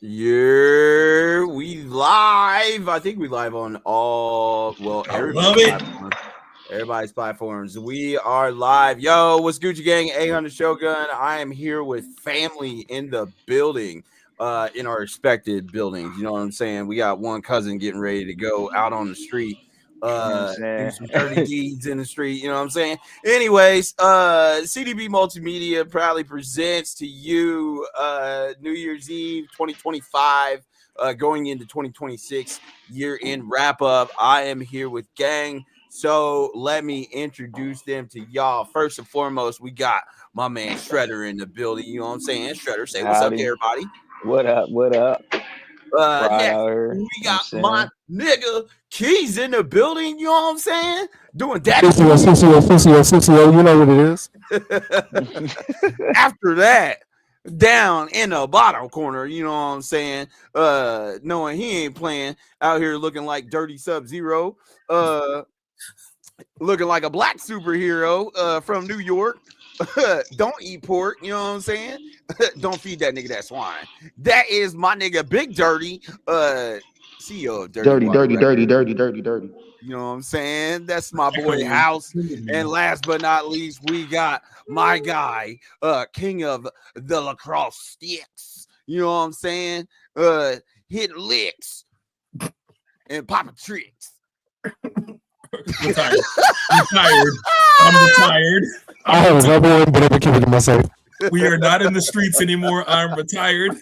Yeah, we live. I think we live on I love it. everybody's platforms. We are live. Yo, what's Gucci Gang? 800 Shogun. I am here with family in the building, in our respected buildings. You know what I'm saying? We got one cousin getting ready to go out on the street, do some dirty deeds in the street. You know what I'm saying? Anyways, CDB Multimedia proudly presents to you New Year's Eve 2025, going into 2026 year-end wrap-up. I am here with gang. So let me introduce them to y'all. First and foremost, we got my man Shredder in the building. You know what I'm saying? Shredder, say what's up to everybody. What up? What up? Next, we got my nigga Keys in the building. You know what I'm saying? Doing that. You know what it is. After that, down in the bottom corner, you know what I'm saying? Knowing he ain't playing out here looking like Dirty Sub-Zero. Looking like a black superhero from New York. Don't eat pork, you know what I'm saying? Don't feed that nigga that swine. That is my nigga Big Dirty, CEO of Dirty. You know what I'm saying? That's my boy House. And last but not least, we got my guy, king of the lacrosse sticks. You know what I'm saying? Hit licks and pop tricks. Retired. I'm retired. I have another one, but I'm keeping it to myself. We are not in the streets anymore. I'm retired.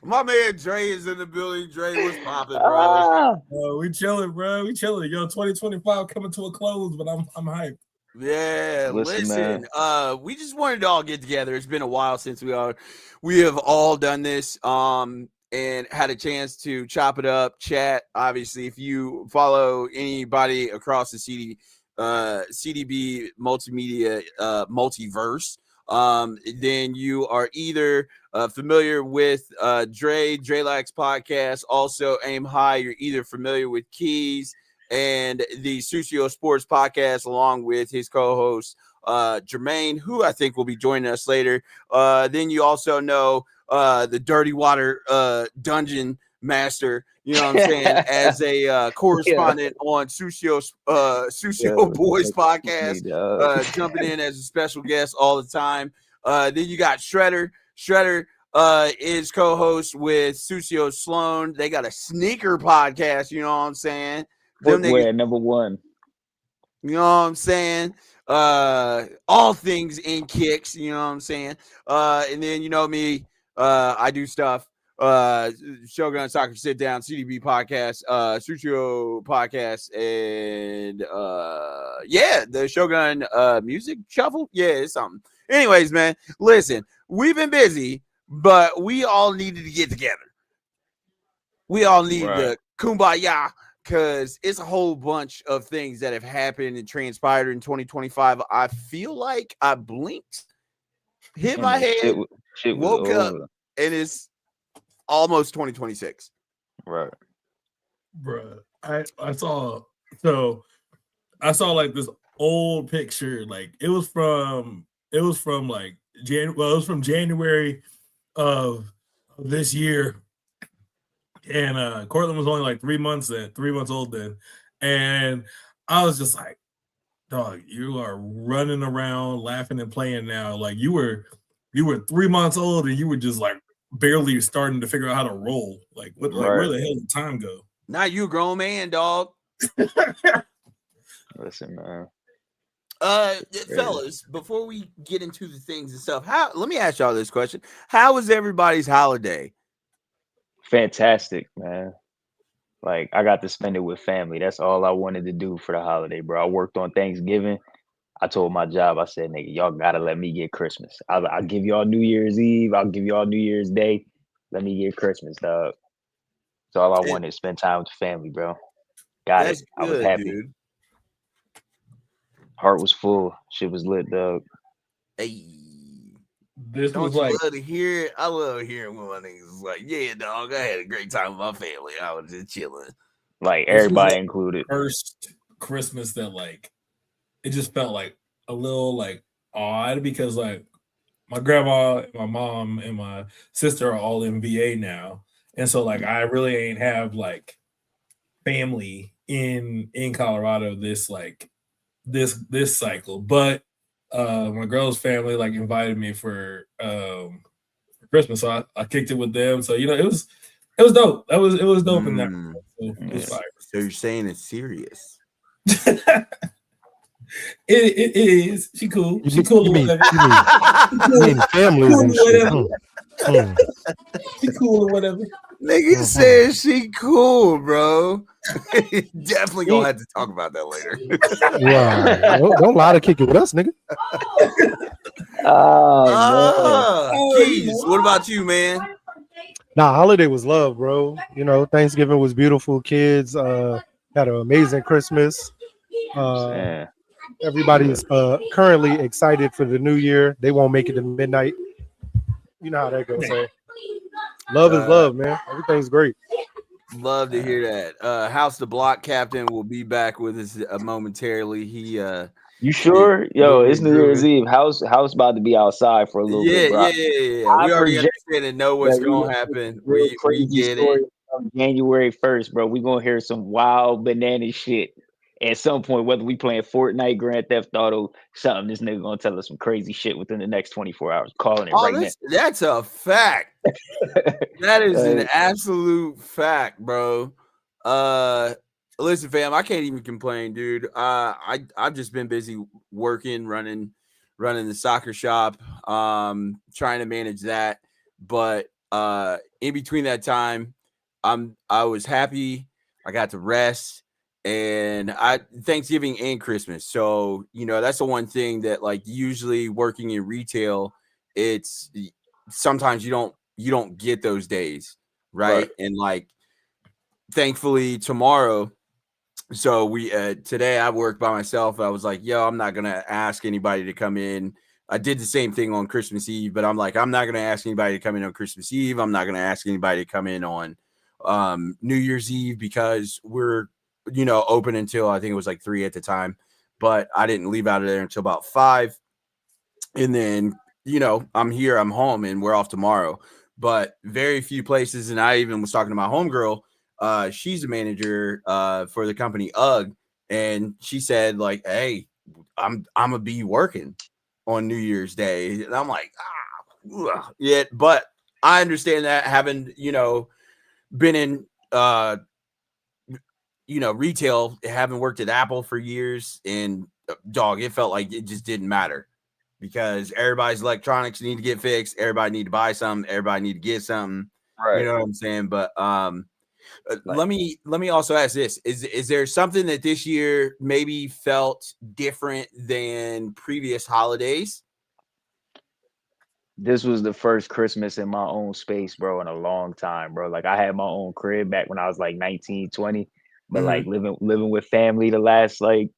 My man Dre is in the building. Dre, what's popping, bro? We chilling, bro. We chilling. Yo, 2025 coming to a close, but I'm hyped. Yeah, listen. We just wanted to all get together. It's been a while since we have all done this. And had a chance to chop it up, chat. Obviously, if you follow anybody across the CDB Multimedia multiverse, then you are either familiar with Drelax podcast, also Aim High. You're either familiar with Keys and the Sucio Sports podcast, along with his co-host Jermaine, who I think will be joining us later. Then you also know the Dirty Water Dungeon Master, you know what I'm saying, as a correspondent on Sucio Boys podcast, jumping in as a special guest all the time. Then you got Shredder. Shredder is co-host with Sucio Sloan. They got a sneaker podcast, you know what I'm saying? Footwear number one. You know what I'm saying? All things in kicks, you know what I'm saying? And then you know me. I do stuff. Shogun Soccer Sit Down, CDB podcast, Sucio podcast, and the Shogun music shuffle. Yeah, it's something. Anyways, man, listen, we've been busy, but we all needed to get together. We all need to kumbaya, because it's a whole bunch of things that have happened and transpired in 2025. I feel like I blinked, hit my head, woke up, and it's almost 2026. Right. Bruh. I saw like this old picture. Like it was from like January of this year. And Cortland was only like 3 months old then. And I was just like, dog, you are running around laughing and playing now. Like you were 3 months old and you were just like barely starting to figure out how to roll. Like what? Like where the hell did time go? Not you, grown man, dog. Listen, man. Fellas, before we get into the things and stuff, let me ask y'all this question: how was everybody's holiday? Fantastic, man. Like I got to spend it with family. That's all I wanted to do for the holiday, bro. I worked on Thanksgiving. I told my job, I said, nigga, y'all gotta let me get Christmas. I'll give y'all New Year's Eve. I'll give y'all New Year's Day. Let me get Christmas, dog. That's all I wanted, spend time with the family, bro. Got it. I was happy. Dude. Heart was full. Shit was lit, dog. Hey. This was like, love to hear it? I love hearing when my niggas is like, yeah, dog, I had a great time with my family. I was just chilling. Like everybody included. First Christmas that like it just felt like a little like odd because like my grandma, my mom, and my sister are all in VA now, and so like I really ain't have like family in Colorado this cycle, but my girl's family like invited me for Christmas, so I kicked it with them. So it was dope. It was dope in that. So it was fire. So you're saying it's serious? It is. She cool. She cool. You mean families and shit. She cool or whatever. Nigga said she cool, bro. Definitely gonna have to talk about that later. Wow. Don't lie to kick it with us, nigga. Keys, what about you, man? Nah, holiday was love, bro. Thanksgiving was beautiful. Kids had an amazing Christmas. Everybody is currently excited for the new year. They won't make it to midnight. You know how that goes. So love is love, man. Everything's great. Love to hear that. House the Block Captain will be back with us momentarily. You sure? Yo, it's New Year's Eve. House about to be outside for a little bit, bro. Yeah. We already understand and know what's going to happen. We get it. January 1st, bro. We're going to hear some wild banana shit at some point, whether we playing Fortnite, Grand Theft Auto, something. This nigga going to tell us some crazy shit within the next 24 hours. Calling it right now. That's a fact. That is an absolute fact, bro. Listen, fam, I can't even complain, dude. I've just been busy working, running the soccer shop, trying to manage that. But in between that time, I was happy. I got to rest, and Thanksgiving and Christmas. So that's the one thing that like usually working in retail, it's sometimes you don't get those days, right? And like thankfully tomorrow. So we today I worked by myself. I was like, yo, I'm not gonna ask anybody to come in. I did the same thing on Christmas Eve, but I'm like, I'm not gonna ask anybody to come in on Christmas Eve. I'm not gonna ask anybody to come in on New Year's Eve because we're open until I think it was like 3 at the time. But I didn't leave out of there until about 5. And then I'm here, I'm home, and we're off tomorrow. But very few places, and I even was talking to my homegirl. She's a manager for the company UGG, and she said like, hey, I'm gonna be working on New Year's Day. And I'm like, yeah, but I understand that, having been in retail, having worked at Apple for years, and dog, it felt like it just didn't matter because everybody's electronics need to get fixed, everybody need to buy something, everybody need to get something, right? You know what I'm saying? But let me also ask this: is there something that this year maybe felt different than previous holidays? This was the first Christmas in my own space, bro, in a long time, bro. Like I had my own crib back when I was like 19, 20, but like living with family the last like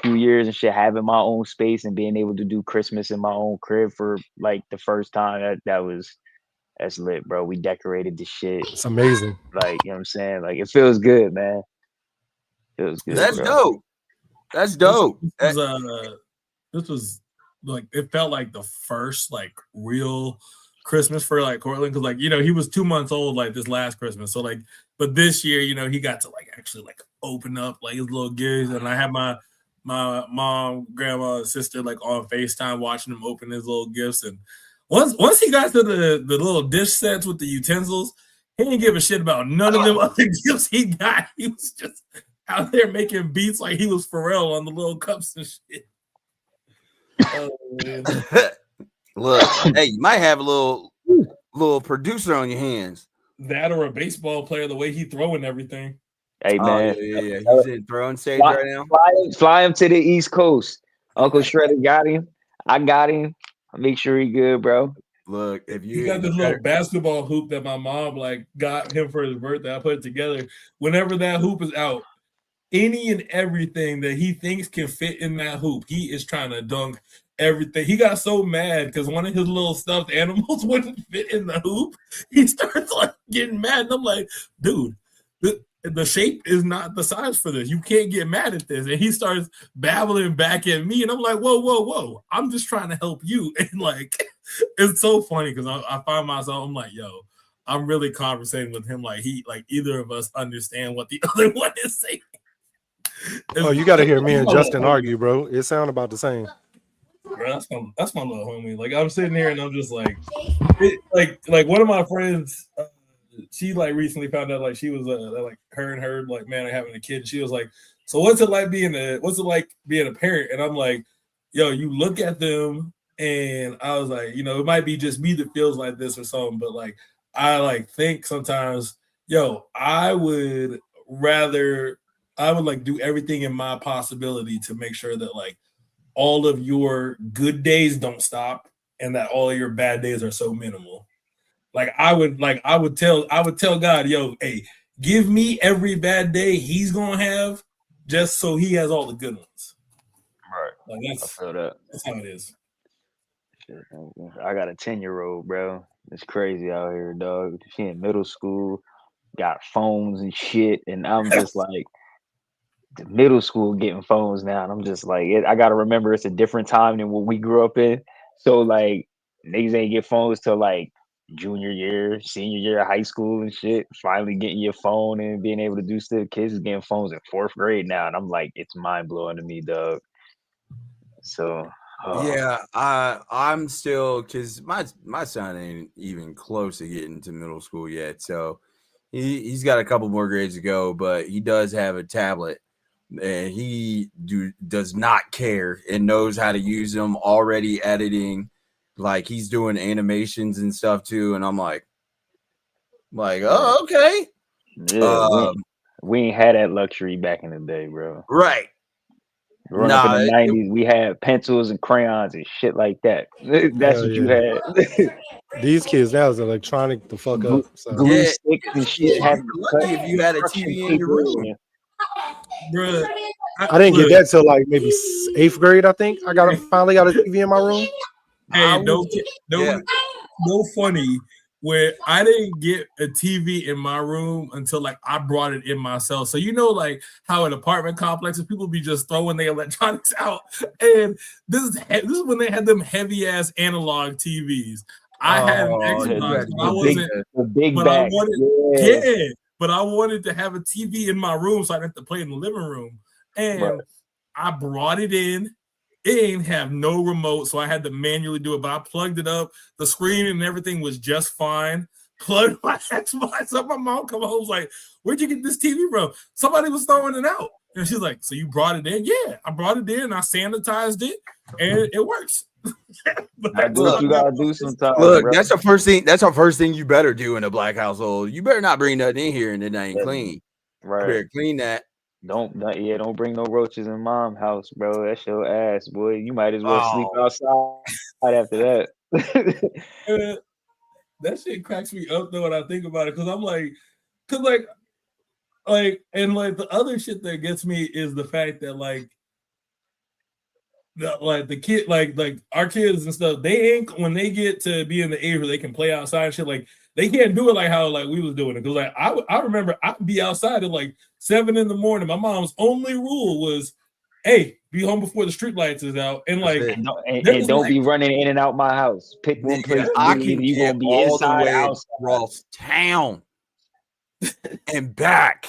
few years and shit, having my own space and being able to do Christmas in my own crib for like the first time, that's lit, bro. We decorated the shit. It's amazing. Like, you know what I'm saying? Like, it feels good, man. Feels good. That's bro. dope. That's dope. This was like, it felt like the first like real Christmas for like Cortland, because like he was 2 months old like this last Christmas. So like, but this year he got to like actually like open up like his little gifts, and I had my mom, grandma, and sister like on FaceTime watching him open his little gifts. And once he got to the little dish sets with the utensils, he didn't give a shit about none of them other gifts he got. He was just out there making beats like he was Pharrell on the little cups and shit. Oh, man. Look, hey, you might have a little producer on your hands. That or a baseball player, the way he throwing everything. Hey, man. Yeah. He's in throwing stage right now. Fly him to the East Coast. Uncle Shredder got him. I got him. I'll make sure he good, bro. Look, if you he got this little basketball hoop that my mom like got him for his birthday. I put it together. Whenever that hoop is out, any and everything that he thinks can fit in that hoop, he is trying to dunk everything. He got so mad because one of his little stuffed animals wouldn't fit in the hoop. He starts like getting mad, and I'm like, dude, the shape is not the size for this. You can't get mad at this. And he starts babbling back at me, and I'm like, whoa. I'm just trying to help you. And like, it's so funny because I find myself, I'm like, yo, I'm really conversating with him like either of us understand what the other one is saying. Oh, you got to hear me and Justin argue, bro. It sound about the same. Bro, that's my little homie. Like I'm sitting here and I'm just like, like one of my friends, she like recently found out like she was like her and her like man are having a kid. She was like, so what's it like being a parent? And I'm like, yo, you look at them, and I was like, it might be just me that feels like this or something, but like I like think sometimes, yo, I would like do everything in my possibility to make sure that like all of your good days don't stop and that all of your bad days are so minimal. Like I would tell God, yo, hey, give me every bad day he's gonna have just so he has all the good ones. Right. Like I feel that. that's how it is. Shit, I got a 10-year-old, bro. It's crazy out here, dog. She in middle school, got phones and shit, and I'm just like, the middle school getting phones now, and I'm just like, I gotta remember it's a different time than what we grew up in. So like, niggas ain't get phones till like junior year, senior year of high school and shit. Finally getting your phone and being able to do stuff. Kids is getting phones in 4th grade now, and I'm like, it's mind blowing to me, dog. So yeah, I'm still because my son ain't even close to getting to middle school yet, so he's got a couple more grades to go, but he does have a tablet. And he does not care and knows how to use them, already editing, like he's doing animations and stuff too. And I'm like, oh, okay. Yeah, we ain't had that luxury back in the day, bro. Right. Growing up in the 90s, we had pencils and crayons and shit like that. That's what you had. These kids now is electronic the fuck up. So. Glue sticks and shit. You're lucky if you had a TV in your room. Bro, I didn't get that till like maybe 8th grade. I think I finally got a TV in my room. Hey, no funny. Where I didn't get a TV in my room until like I brought it in myself. So like how in apartment complexes people be just throwing their electronics out, and this is when they had them heavy ass analog TVs. I had an Xbox, but I wasn't. The big but bag. But I wanted to have a TV in my room so I didn't have to play in the living room, and I brought it in. It ain't have no remote, so I had to manually do it. But I plugged it up. The screen and everything was just fine. Plugged my Xbox up. My mom come home was like, "Where'd you get this TV from?" Somebody was throwing it out, and she's like, "So you brought it in?" Yeah, I brought it in. I sanitized it, and it works. But that's what you gotta do sometimes. Look, bro. that's the first thing. That's our first thing you better do in a black household. You better not bring nothing in here and it ain't clean. Right. You better clean that. Don't bring no roaches in mom's house, bro. That's your ass, boy. You might as well sleep outside after that. That shit cracks me up though when I think about it, because I'm like, and like the other shit that gets me is the fact that like the kid, like our kids and stuff, they ain't, when they get to be in the age where they can play outside and shit, like they can't do it like how like we was doing it. Because like I remember I'd be outside at like 7 a.m. My mom's only rule was, hey, be home before the street lights is out, and like don't be running in and out my house. Pick one place. I can you get gonna be all inside, the way outside. across town and back.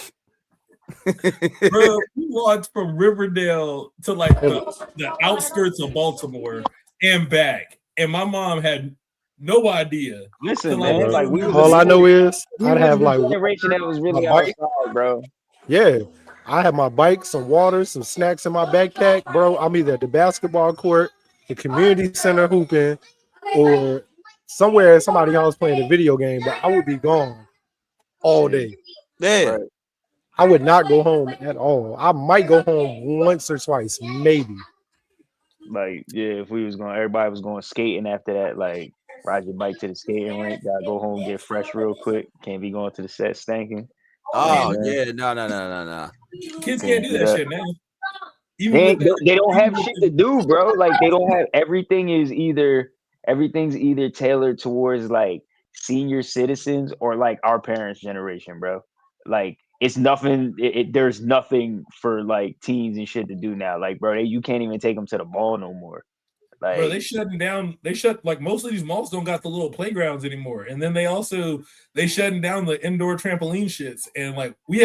Bro, we walked from Riverdale to like the outskirts of Baltimore and back, and my mom had no idea. Listen, man, like all I know is I'd have like generation that was really outside, bro. Yeah, I have my bike, some water, some snacks in my backpack, bro. I'm either at the basketball court, the community center hooping, or somewhere somebody else playing a video game. But I would be gone all day. Yeah. Right. I would not go home at all. I might go home once or twice, maybe. Like, yeah, if everybody was going skating after that, like ride your bike to the skating rink, gotta go home, get fresh real quick. Can't be going to the set stinking. Oh yeah, no. Kids can't do that shit now. They don't have shit to do, bro. Like they don't have everything's either tailored towards like senior citizens or like our parents' generation, bro. Like it's nothing. There's nothing for like teens and shit to do now. Like, bro, you can't even take them to the mall no more. Like, bro, they shutting down. They shut like most of these malls don't got the little playgrounds anymore, and then they shutting down the indoor trampoline shits. And like we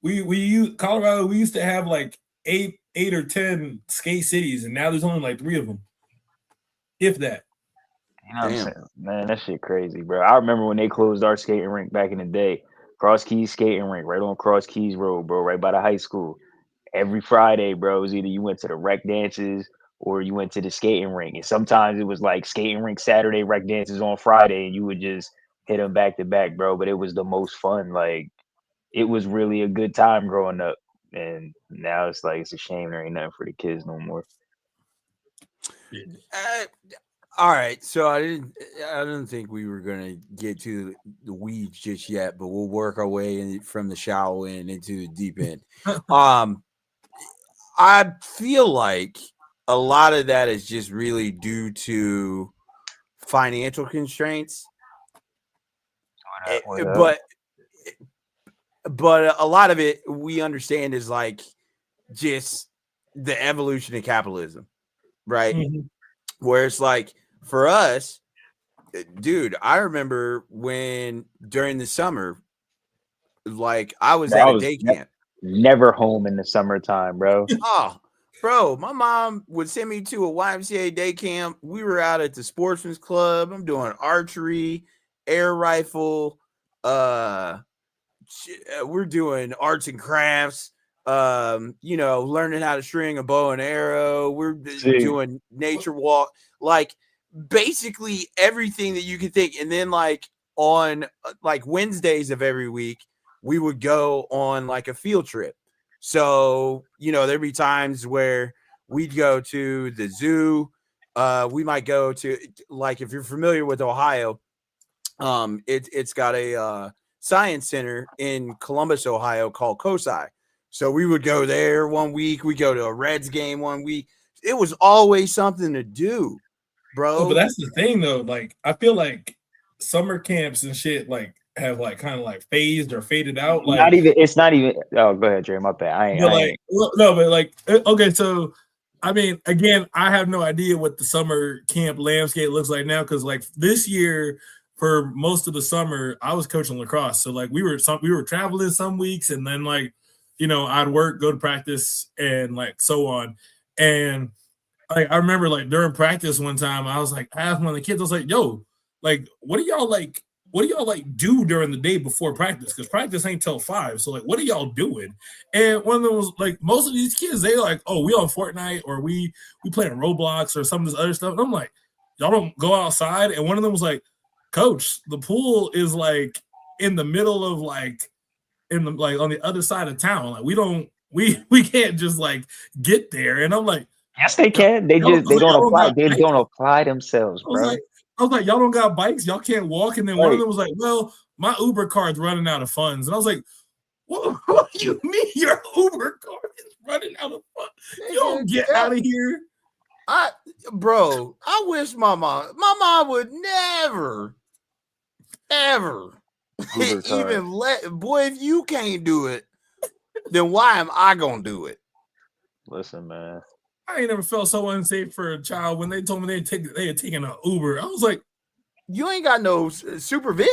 use Colorado. We used to have like eight or 10 skate cities, and now there's only like 3 of them, if that. you know what I'm saying? Man, that shit crazy, bro. I remember when they closed our skating rink back in the day. Cross Keys skating rink, right on Cross Keys Road, bro, right by the high school. Every Friday, bro, it was either you went to the rec dances or you went to the skating rink. And sometimes it was like skating rink Saturday, rec dances on Friday, and you would just hit them back to back, bro. But it was the most fun. Like, it was really a good time growing up. And now it's like it's a shame there ain't nothing for the kids no more. All right, so I didn't think we were gonna get to the weeds just yet, but we'll work our way in from the shallow end into the deep end. I feel like a lot of that is just really due to financial constraints, but a lot of it we understand is like just the evolution of capitalism, right? Mm-hmm. Where it's like for us, dude, I remember when during the summer, like I was at a day camp. Never home in the summertime, bro. Oh, bro, my mom would send me to a YMCA day camp. We were out at the Sportsman's Club. I'm doing archery, air rifle. We're doing arts and crafts. Learning how to string a bow and arrow. We're doing nature walk, like basically everything that you can think. And then like on like Wednesdays of every week, we would go on like a field trip. So, there'd be times where we'd go to the zoo. We might go to, like, if you're familiar with Ohio, it's got a science center in Columbus, Ohio called COSI. So we would go there one week. We go to a Reds game one week. It was always something to do, bro. Oh, but that's the thing, though. Like, I feel like summer camps and shit, like, have like kind of like phased or faded out. Like, it's not even. Oh, go ahead, Jay. My bad. Okay. So, I mean, again, I have no idea what the summer camp landscape looks like now because, like, this year for most of the summer, I was coaching lacrosse. So, like, we were traveling some weeks, and then like, I'd work, go to practice, and like so on. And like, I remember like during practice one time, I was like, I asked one of the kids, I was like, "Yo, like, what do y'all do during the day before practice? Because practice ain't till 5. So like, what are y'all doing?" And one of them was like, most of these kids, they like, "Oh, we on Fortnite or we playing Roblox or some of this other stuff." And I'm like, "Y'all don't go outside?" And one of them was like, "Coach, the pool is like in the middle of like on the other side of town. Like we can't just like get there." And I'm like, yes, they can. They don't apply. They don't apply themselves, bro. I was like, y'all don't got bikes, y'all can't walk. And then one of them was like, "Well, my Uber card's running out of funds." And I was like, what do you mean your Uber card is running out of funds? You don't get out of here. I wish my mom would never, ever even boy, if you can't do it, then why am I gonna do it? Listen, man. I ain't never felt so unsafe for a child when they told me they had taken an Uber. I was like, "You ain't got no supervision?"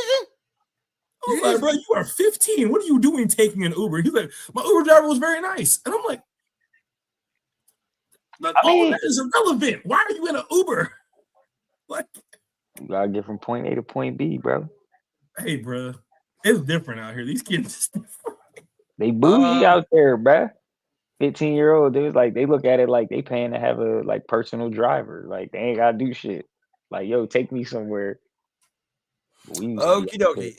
I was like, "Bro, you are 15. What are you doing taking an Uber?" He's like, "My Uber driver was very nice." And I'm like, that is irrelevant. Why are you in an Uber? Like, you gotta get from point A to point B, bro. Hey, bro, it's different out here. These kids, they bougie out there, bro. 15-year-old, they look at it like they paying to have a like personal driver. Like they ain't gotta do shit. Like, yo, take me somewhere. Okie dokie.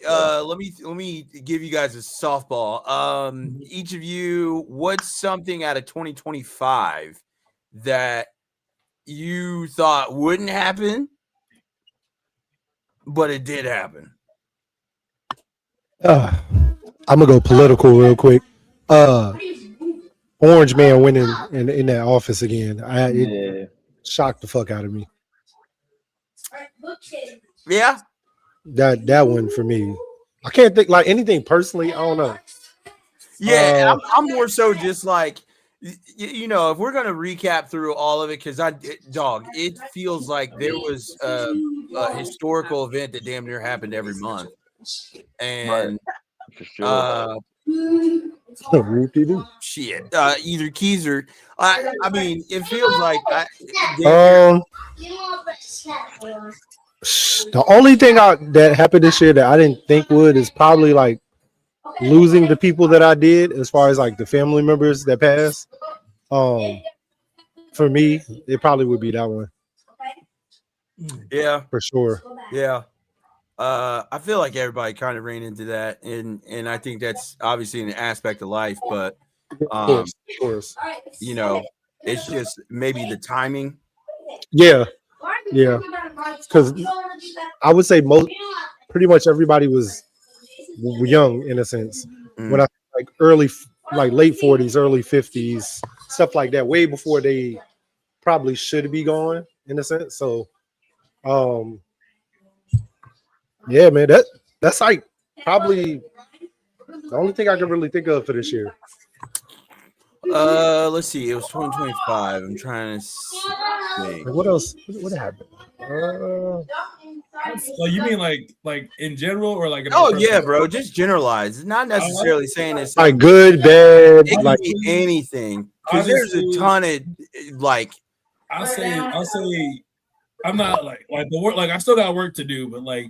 Let me give you guys a softball. Each of you, what's something out of 2025 that you thought wouldn't happen, but it did happen? I'm gonna go political real quick. Orange Man winning in that office again. It shocked the fuck out of me. Yeah. That one for me. I can't think like anything personally. I don't know. Yeah, I'm more so just like You know, if we're gonna recap through all of it, because it feels like there was a historical event that damn near happened every month, Right. and For sure. Whoop-de-doo. shit, either keys or I mean, it feels like damn near. The only thing that happened this year that I didn't think would is probably like losing the people that I did, as far as like the family members that passed. For me, it probably would be that one Yeah, for sure. yeah. I feel like everybody kind of ran into that, and I think that's obviously an aspect of life, but Of course. you know, it's just maybe the timing. Yeah, because I would say pretty much everybody was young in a sense. When I like late 40s, early 50s, stuff like that, way before they probably should be going in a sense. So, yeah, man, that's like probably the only thing I can really think of for this year. Let's see. It was 2025. I'm trying to think. Like, what else? What happened? So you mean like in general or like? Oh yeah, bro. Just generalize. It's not necessarily saying it's like good, bad, it can like be anything. Because there's a ton of like. I'll say I'm not like the work. Like I still got work to do, but like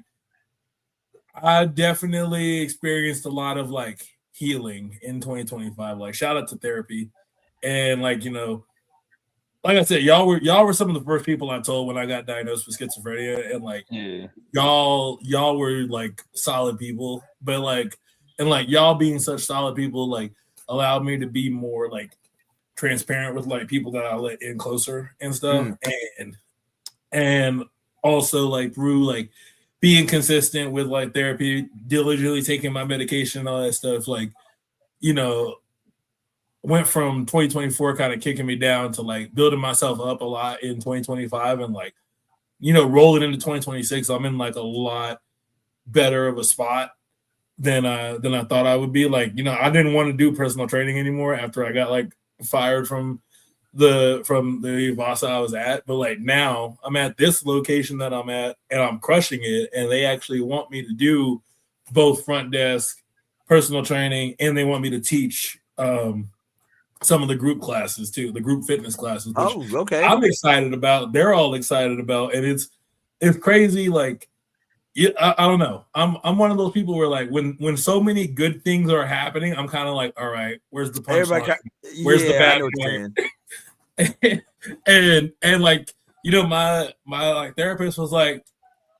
I definitely experienced a lot of like healing in 2025. Like shout out to therapy, and like like I said, y'all were some of the first people I told when I got diagnosed with schizophrenia, and like y'all were like solid people, but like y'all being such solid people like allowed me to be more like transparent with like people that I let in closer and stuff, and also like through like being consistent with like therapy, diligently taking my medication and all that stuff, like went from 2024 kind of kicking me down to like building myself up a lot in 2025, and like rolling into 2026 I'm in like a lot better of a spot than I thought I would be. Like I didn't want to do personal training anymore after I got like fired from the Vasa I was at, but like now I'm at this location that I'm at and I'm crushing it, and they actually want me to do both front desk, personal training, and they want me to teach some of the group classes too, the group fitness classes, which okay. I'm excited about. They're all excited about, and it's crazy. Like, yeah, I don't know. I'm one of those people where like when so many good things are happening, I'm kind of like, all right, where's the punchline? Where's the bad point? and like my like therapist was like,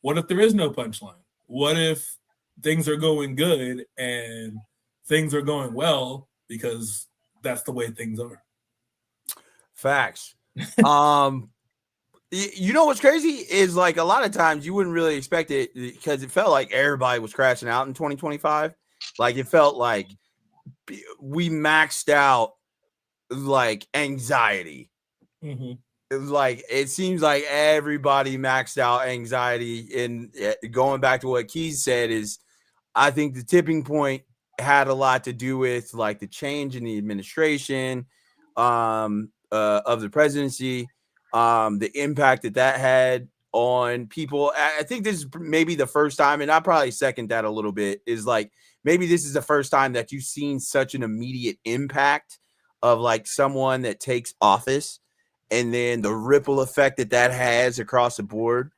what if there is no punchline? What if things are going good and things are going well because that's the way things are. Facts. You know what's crazy is like a lot of times you wouldn't really expect it because it felt like everybody was crashing out in 2025. Like it felt like we maxed out like anxiety. It was like it seems like everybody maxed out anxiety. And going back to what Keys said is, I think the tipping point had a lot to do with like the change in the administration of the presidency, the impact that had on people. I think this is maybe the first time, and I probably second that a little bit, is like maybe this is the first time that you've seen such an immediate impact of like someone that takes office and then the ripple effect that has across the board.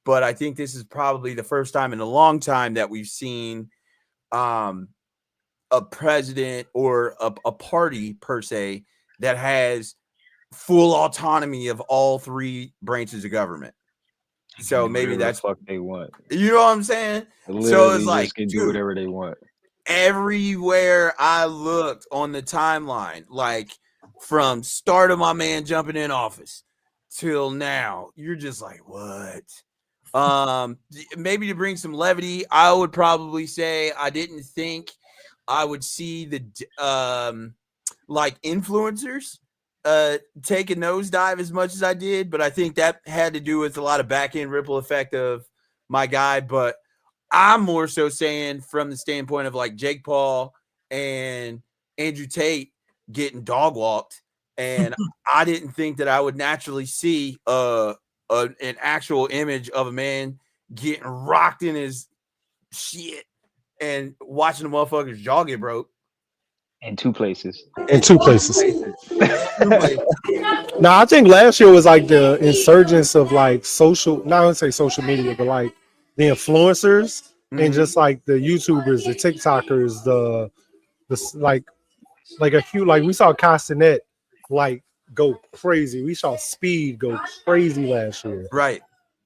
But I think this is probably the first time in a long time that we've seen a president or a party per se that has full autonomy of all three branches of government. So maybe that's what they want. You know what I'm saying? Literally, so it's like can do whatever they want. Everywhere I looked on the timeline, like from start of my man jumping in office till now, you're just like, what? Maybe to bring some levity, I would probably say I didn't think I would see the like influencers take a nosedive as much as I did, but I think that had to do with a lot of back end ripple effect of my guy. But I'm more so saying from the standpoint of like Jake Paul and Andrew Tate getting dog walked and I didn't think that I would naturally see an actual image of a man getting rocked in his shit and watching the motherfuckers jaw get broke. In 2 places. In 2 places. Like, No, I think last year was like the insurgence of like social, not gonna say social media, but like the influencers and just like the YouTubers, the TikTokers, the like a huge, like we saw Castanet like go crazy. We saw Speed go crazy last year. right.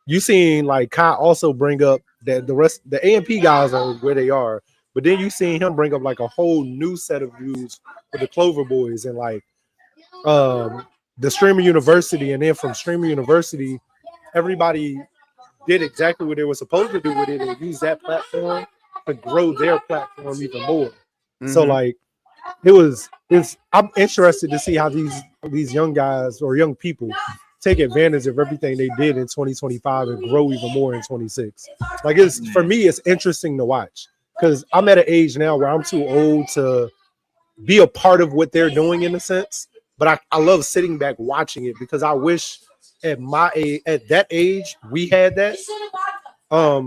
You seen like Kai also bring up that the A&P guys are where they are, but then you seen him bring up like a whole new set of views with the Clover Boys and like the Streamer University, and then from Streamer University, everybody did exactly what they were supposed to do with it and use that platform to grow their platform even more. So like I'm interested to see how these young guys or young people take advantage of everything they did in 2025 and grow even more in 26. Like for me, it's interesting to watch because I'm at an age now where I'm too old to be a part of what they're doing in a sense. But I love sitting back watching it because I wish at my age, at that age, we had that.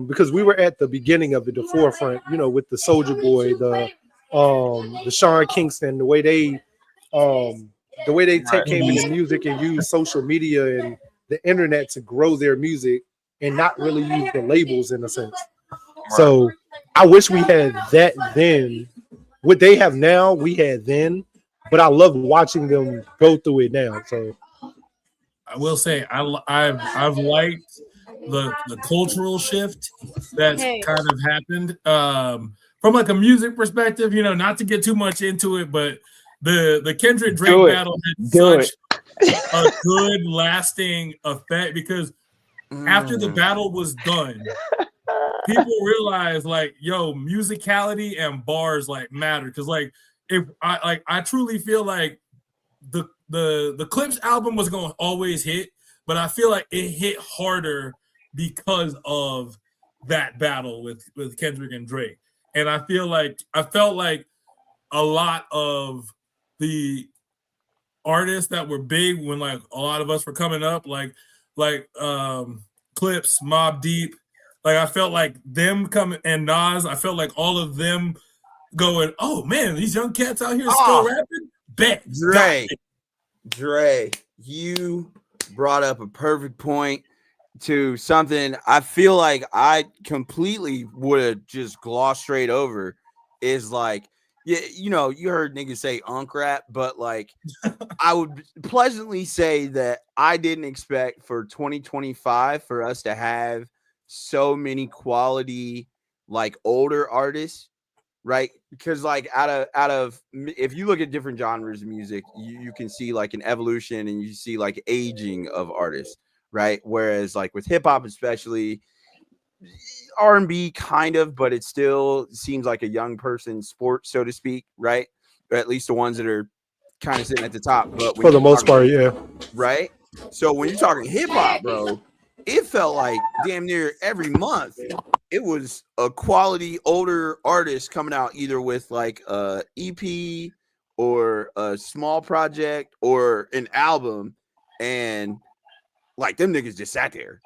Because we were at the beginning of it, the forefront, you know, with the Soldier Boy, the Sean Kingston, the way they came into music and use social media and the internet to grow their music and not really use the labels in a sense. So I wish we had that then. What they have now, we had then, but I love watching them go through it now. So I will say I've liked the cultural shift that's kind of happened from like a music perspective. You know, not to get too much into it, but the Kendrick Drake battle had such a good lasting effect because after the battle was done, people realized like, yo, musicality and bars like matter because like if I truly feel like the Clips album was going to always hit, but I feel like it hit harder because of that battle with Kendrick and Drake. And I felt like a lot of the artists that were big when like a lot of us were coming up, like Clips, Mobb Deep, like I felt like them coming and Nas, I felt like all of them going, oh man, these young cats out here still rapping. Bet Dre, you brought up a perfect point to something I feel like I completely would have just glossed straight over. Is like, yeah, you know, you heard niggas say unk rap, but like I would pleasantly say that I didn't expect for 2025 for us to have so many quality like older artists, right? Because like out of if you look at different genres of music, you can see like an evolution and you see like aging of artists, right? Whereas like with hip hop especially, R&B kind of, but it still seems like a young person's sport, so to speak, right? Or at least the ones that are kind of sitting at the top. But for the most part, yeah. Right? So when you're talking hip hop, bro, it felt like damn near every month it was a quality older artist coming out either with like a EP or a small project or an album, and like them niggas just sat there.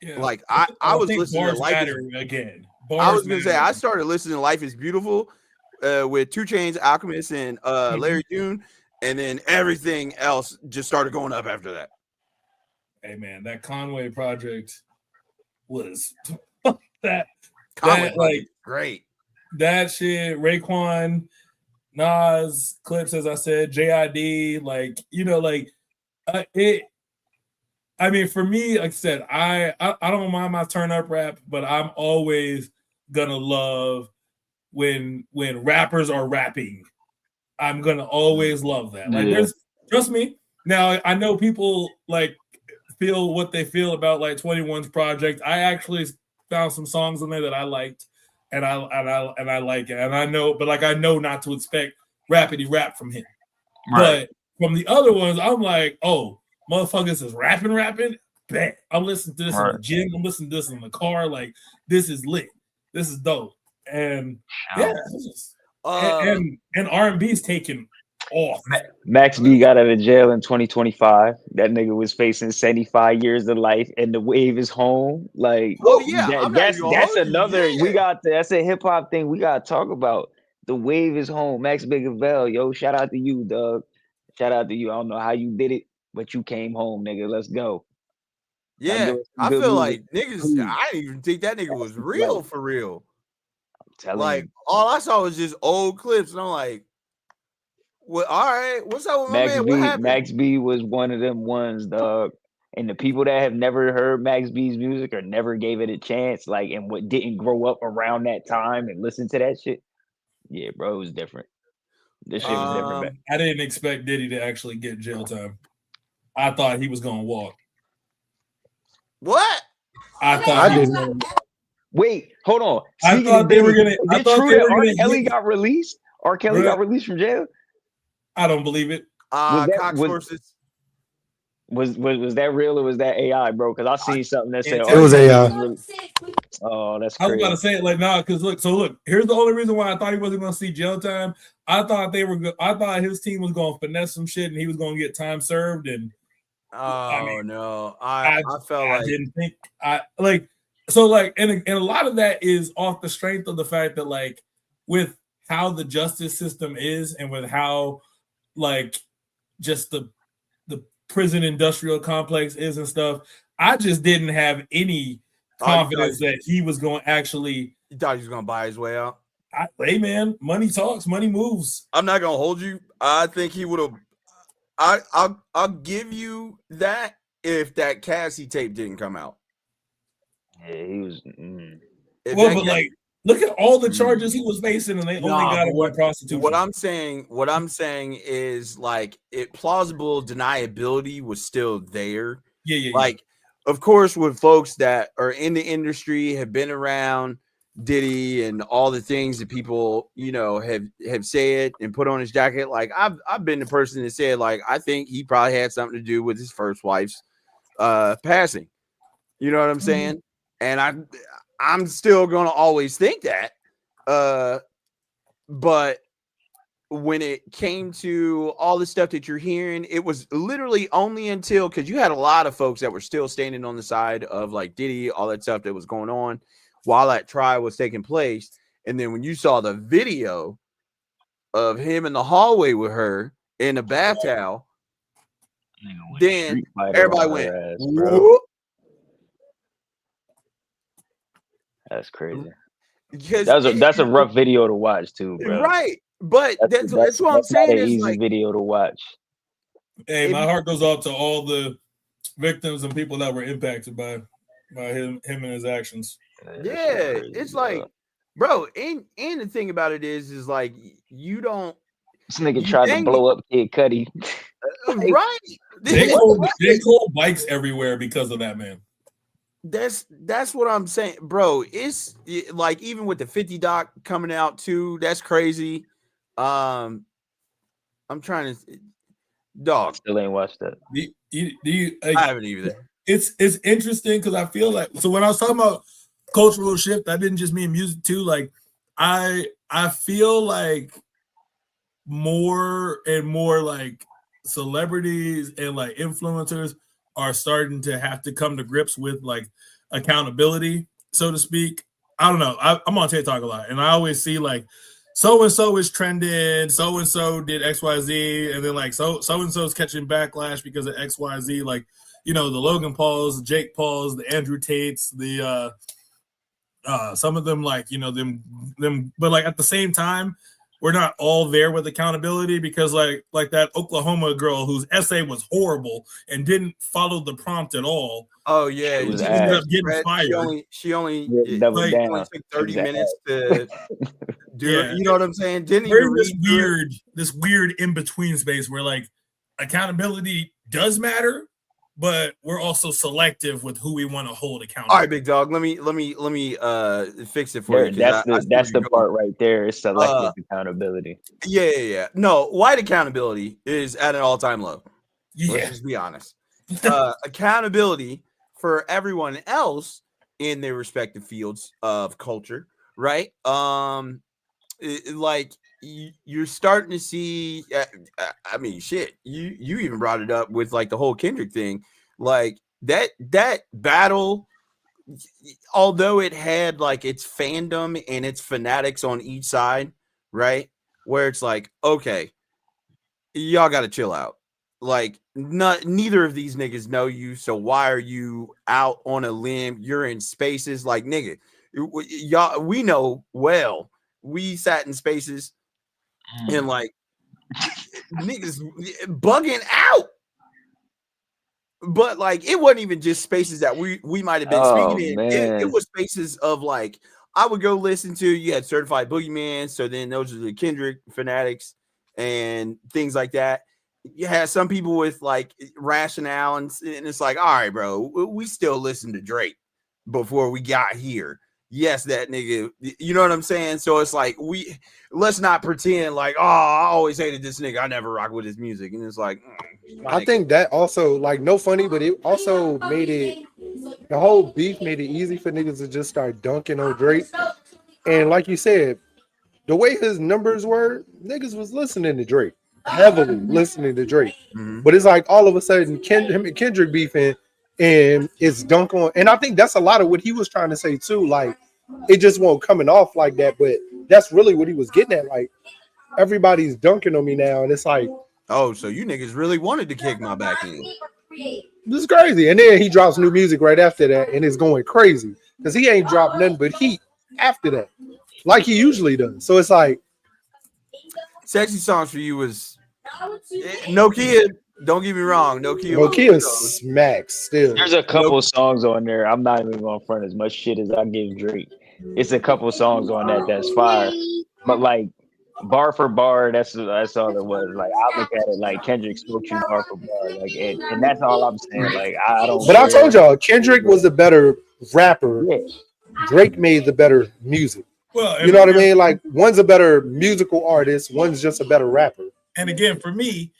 Yeah. Like I was listening to Life again. I was gonna say I started listening to Life is Beautiful with 2 Chainz, Alchemist, and Larry June, and then everything else just started going up after that. Hey man, that Conway project was great. That shit, Raekwon, Nas, Clips, as I said, JID, like, you know, like it. I mean, for me, like I said, I don't mind my turn up rap, but I'm always gonna love when rappers are rapping. I'm gonna always love that. Like, there's, trust me. Now I know people like feel what they feel about like 21's project. I actually found some songs in there that I liked, and I like it, and I know, but like I know not to expect rapidy rap from him. Right. But from the other ones, I'm like, oh, motherfuckers is rapping. Bet I'm listening to this in the gym. I'm listening to this in the car. Like, this is lit. This is dope. And yeah, and R&B's taking off. Max B got out of jail in 2025. That nigga was facing 75 years of life, and the wave is home. Like, Oh yeah, I'm not even gonna that's hold you. another. Yeah. That's a hip hop thing we gotta talk about. The wave is home. Max Bigavell, yo, shout out to you, dog. Shout out to you. I don't know how you did it, but you came home, nigga. Let's go. Yeah, I Good feel music. like niggas. Please. I didn't even think that nigga was real for real. I'm telling Like you. all I saw was just old clips, and I'm like, "Well, all right, what's up with my man? What happened?" Max B was one of them ones, dog. And the people that have never heard Max B's music or never gave it a chance, like, and what didn't grow up around that time and listen to that shit, yeah, bro, it was different. This shit was different. Man. I didn't expect Diddy to actually get jail time. I thought he was gonna walk. What? I thought he was gonna walk. Wait, hold on. I thought they were gonna. Is it true that R. Kelly got released? R. Kelly got released from jail? I don't believe it. Cox sources. Was that real or was that AI, bro? Because I seen something that said it was AI. Oh, that's I was crazy. about to say it like nah, because look. Here's the only reason why I thought he wasn't going to see jail time. I thought I thought his team was going to finesse some shit and he was going to get time served. And No, I felt like I didn't think and a lot of that is off the strength of the fact that like with how the justice system is and with how like just the prison industrial complex is and stuff. I just didn't have any confidence that he was going to actually. You thought he was going to buy his way out? Hey man, money talks, money moves. I'm not going to hold you. I think he would have. I'll give you that if that Cassie tape didn't come out. Yeah, he was. But like, look at all the charges he was facing, and they only got him with prostitution. What I'm saying is like plausible deniability was still there. Yeah. Like, of course, with folks that are in the industry, have been around Diddy and all the things that people, have said and put on his jacket. Like I've been the person that said, like, I think he probably had something to do with his first wife's passing. You know what I'm saying? And I'm still gonna always think that. But when it came to all the stuff that you're hearing, it was literally only until, because you had a lot of folks that were still standing on the side of like Diddy, all that stuff that was going on while that trial was taking place. And then when you saw the video of him in the hallway with her in a bath towel, then everybody went, ass, that's crazy. Because that's a rough video to watch too, bro. Right. But that's what I'm saying. Not an is easy like, video to watch. Hey, my heart goes out to all the victims and people that were impacted by him and his actions. Yeah, it's like, bro, and the thing about it is like you don't. This nigga tried to blow up Kid Cudi. Right. J. Cole bikes everywhere because of that, man. That's what I'm saying, bro. It's like even with the 50 doc coming out too, that's crazy. I'm trying to, dog. I still ain't watched that. I haven't either. It's interesting because I feel like, so when I was talking about cultural shift, I didn't just mean music too. Like I feel like more and more like celebrities and like influencers are starting to have to come to grips with like accountability, so to speak. I don't know. I'm on TikTok a lot, and I always see like so and so is trending, so and so did XYZ, and then like so and so is catching backlash because of XYZ. Like, the Logan Pauls, the Jake Pauls, the Andrew Tates, the some of them like them, but like at the same time, we're not all there with accountability because like that Oklahoma girl whose essay was horrible and didn't follow the prompt at all. Oh yeah, she ended up getting fired. She only took 30 minutes to do it. You know what I'm saying? We're in this weird in between space where like accountability does matter, but we're also selective with who we want to hold accountable. All right, big dog. Let me fix it for you. That's the part right there. Is selective accountability. Yeah. No, white accountability is at an all-time low. Yeah. Let's just be honest. Accountability for everyone else in their respective fields of culture, right? like you're starting to see. I mean, shit. You even brought it up with like the whole Kendrick thing, like that battle. Although it had like its fandom and its fanatics on each side, right? Where it's like, okay, y'all got to chill out. Like, neither of these niggas know you, so why are you out on a limb? You're in spaces like nigga. Y'all, we know well. We sat in spaces and like niggas bugging out. But like it wasn't even just spaces that we might have been speaking in. It was spaces of like I would go listen to. You had Certified Boogeyman, so then those are the Kendrick fanatics and things like that. You had some people with like rationale, and it's like, all right, bro, we still listen to Drake before we got here. Yes, that nigga, you know what I'm saying? So it's like let's not pretend like, oh, I always hated this nigga. I never rock with his music. And it's like, I think that also, like, no funny, but it also made it, the whole beef made it easy for niggas to just start dunking on Drake. And like you said, the way his numbers were, niggas was listening to Drake, heavily listening to Drake. Mm-hmm. But it's like all of a sudden, him and Kendrick beefing, and it's dunk on. And I think that's a lot of what he was trying to say too. Like, it just won't coming off like that, but that's really what he was getting at. Like, everybody's dunking on me now, and it's like, oh, so you niggas really wanted to kick my back in. This is crazy. And then he drops new music right after that, and it's going crazy because he ain't dropped nothing but heat after that, like he usually does. So it's like, Sexy Songs for You was No Kid. Don't get me wrong, No Kid. No Kid smacks still. There's a couple songs on there. I'm not even going to front as much shit as I give Drake. It's a couple songs on that that's fire, but like bar for bar, that's all it was. Like I look at it like Kendrick spoke you bar for bar, like and that's all I'm saying. Like I don't. But I told y'all, Kendrick was the better rapper. Yeah. Drake made the better music. Well, you know what I mean? Like one's a better musical artist, one's just a better rapper. And again, for me,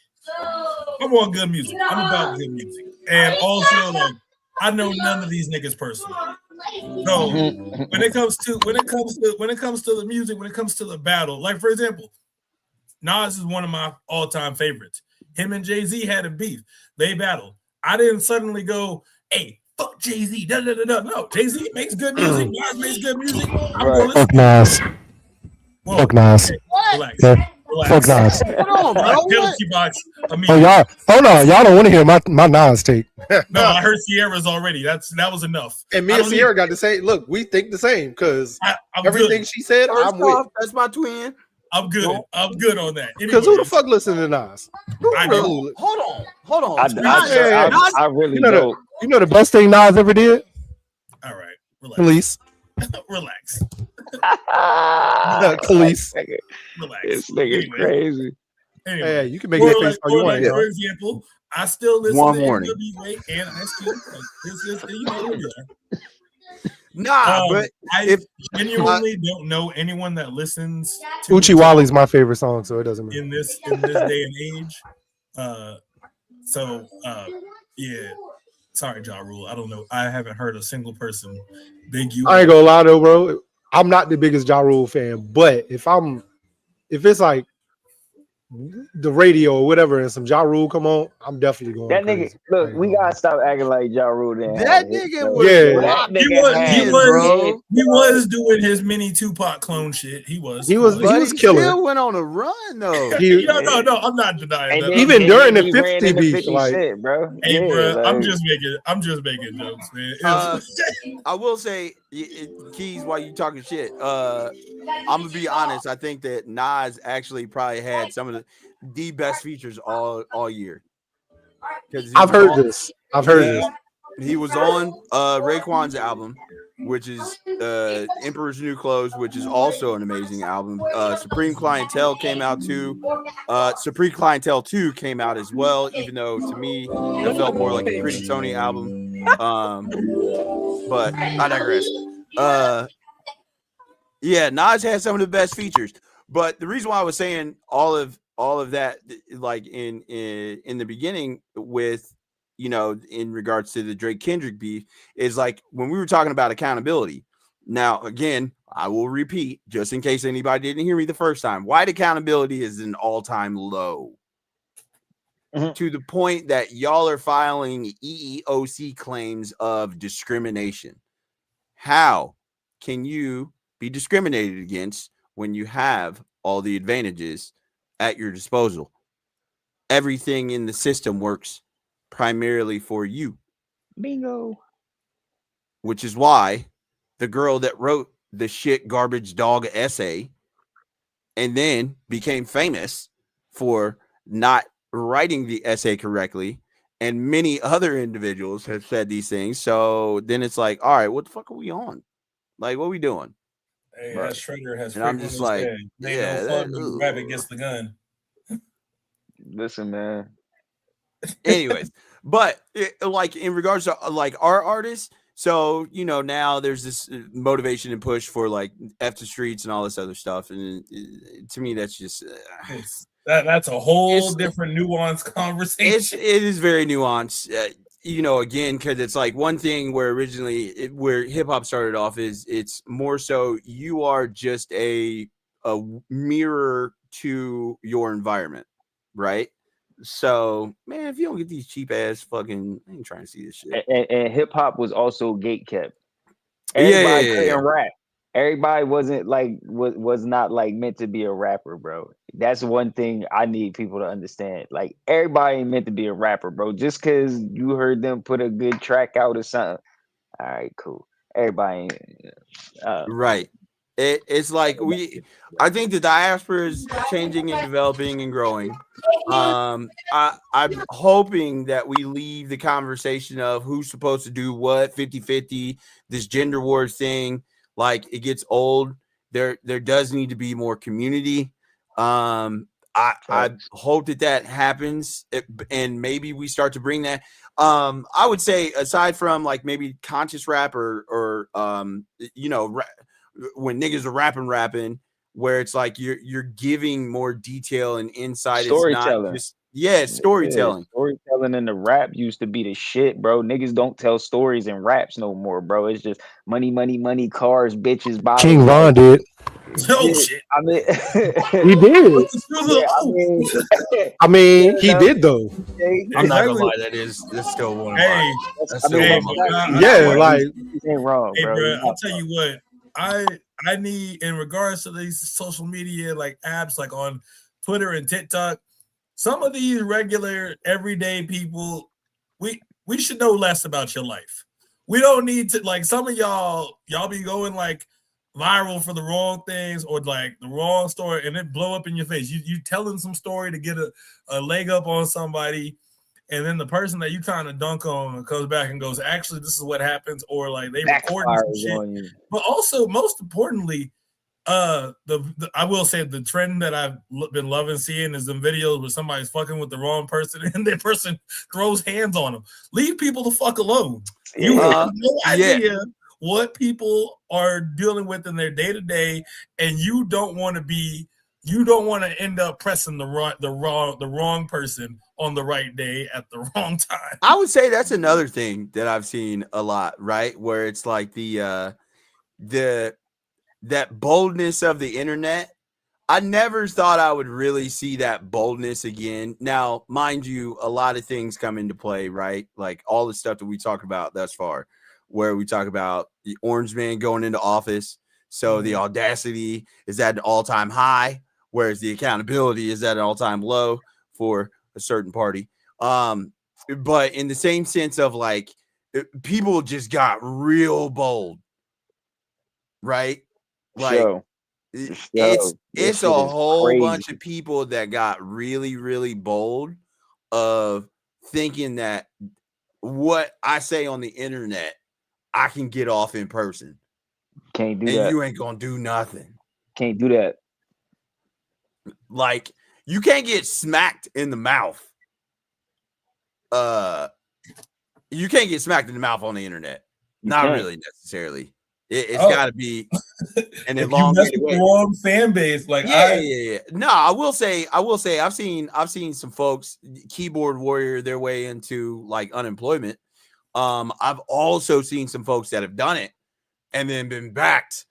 I'm on good music. I'm about good music, and also like I know none of these niggas personally. So when it comes to the music, when it comes to the battle, like for example, Nas is one of my all-time favorites. Him and Jay-Z had a beef. They battled. I didn't suddenly go, hey, fuck Jay-Z. No, Jay-Z makes good music. Nas makes good music. Fuck Nas. Fuck Nas. Okay, relax. Fuck Nas. Hold on, bro. Penalty box. Oh, y'all, hold on. Y'all don't want to hear my Nas take. No, I heard Sierra's already. That was enough. And me and Sierra got to say, look, we think the same because everything good. She said, I'm with. That's my twin. I'm good. Well, I'm good on that. Because who the fuck listens to Nas? I know. Hold on. I really don't. You know the best thing Nas ever did? All right. Relax. Police. Relax. Police. Relax. This nigga's crazy. Anyway, yeah, you can make that face all you want. For example, I still listen to NWA and Ice Cube. You know who you are. Nah, but I genuinely don't know anyone that listens to Uchi Wally's my favorite song, so it doesn't matter. In this day and age. Yeah. Sorry, Ja Rule. I don't know. I haven't heard a single person big you. I ain't gonna lie though, bro. I'm not the biggest Ja Rule fan, but if it's like the radio or whatever and some Ja Rule come on, I'm definitely going. That nigga, look, we gotta stop acting like Ja Rule. That nigga was, he was doing his mini Tupac clone shit. He was killing. Still went on a run though. No, I'm not denying that. Even during the 50 beat, like, shit, bro. Hey, bro, like, I'm just making jokes, man. I will say, Keys, while you talking shit, I'm gonna be honest. I think that Nas actually probably had some of the best features all year. I've heard this. He was on Raekwon's album, which is Emperor's New Clothes, which is also an amazing album. Supreme Clientele came out too. Supreme Clientele 2 came out as well, even though to me it felt more like a Pretty Tony album. But I digress. Yeah, Nas had some of the best features. But the reason why I was saying all of that, like in the beginning with, you know, in regards to the Drake Kendrick beef, is like when we were talking about accountability. Now, again, I will repeat, just in case anybody didn't hear me the first time. White accountability is an all-time low. To the point that y'all are filing EEOC claims of discrimination. How can you be discriminated against when you have all the advantages at your disposal? Everything in the system works primarily for you. Bingo. Which is why the girl that wrote the shit garbage dog essay and then became famous for not writing the essay correctly, and many other individuals have said these things. So then it's like, all right, what the fuck are we on? Like, what are we doing? Hey, Right. that Shredder has And I'm frequently just like, said, "Ain't yeah, no fun when the rabbit gets the gun." Listen, man. Anyways, but like in regards to like our artists, so you know now there's this motivation and push for like F the streets and all this other stuff, and to me that's just That's a whole different nuanced conversation. It is very nuanced, you know. Again, because it's like one thing where originally where hip hop started off is it's more so you are just a mirror to your environment, right? So, man, if you don't get these cheap ass fucking, I ain't trying to see this shit. And hip hop was also gate kept. Everybody couldn't rap. Everybody wasn't like was not like meant to be a rapper, bro. That's one thing I need people to understand. Like everybody ain't meant to be a rapper, bro. Just because you heard them put a good track out or something. All right, cool. Everybody ain't right. It's like I think the diaspora is changing and developing and growing. I'm hoping that we leave the conversation of who's supposed to do what 50-50, this gender war thing. Like it gets old. There does need to be more community. I hope that happens, and maybe we start to bring that. I would say aside from like maybe conscious rap or you know, when niggas are rapping, where it's like you're giving more detail and insight. It's not just storytelling. Storytelling in the rap used to be the shit, bro. Niggas don't tell stories in raps no more, bro. It's just money, cars, bitches, bottles. King Von did. Oh shit! I mean, he did. Yeah, I mean, he did though. I'm not gonna lie, that's still one of mine. That's still hey, one of mine. Yeah, like ain't wrong, hey, bro. I'll tell you what. I need in regards to these social media like apps like on Twitter and TikTok. Some of these regular everyday people, we should know less about your life. We don't need to like some of y'all be going like viral for the wrong things or like the wrong story and it blow up in your face. You telling some story to get a leg up on somebody, and then the person that you kind of dunk on comes back and goes, actually, this is what happens, or like they recording some shit. But also, most importantly, I will say the trend that I've been loving seeing is the videos where somebody's fucking with the wrong person and that person throws hands on them. Leave people the fuck alone. You have no idea what people are dealing with in their day-to-day, and you don't want to end up pressing the wrong person on the right day at the wrong time. I would say that's another thing that I've seen a lot, right? Where it's like that boldness of the internet. I never thought I would really see that boldness again. Now, mind you, a lot of things come into play, right? Like all the stuff that we talk about thus far, where we talk about the orange man going into office. So the audacity is at an all-time high, whereas the accountability is at an all-time low for a certain party. But in the same sense of like people just got real bold, right? Like it's a whole bunch of people that got really, really bold of thinking that what I say on the internet, I can get off in person. Can't do that. And you ain't gonna do nothing. Can't do that. Like you can't get smacked in the mouth. You can't get smacked in the mouth on the internet. Not really necessarily. It's got to be an elongated way. Wrong fan base, like yeah. No, I will say, I've seen some folks keyboard warrior their way into like unemployment. I've also seen some folks that have done it and then been backed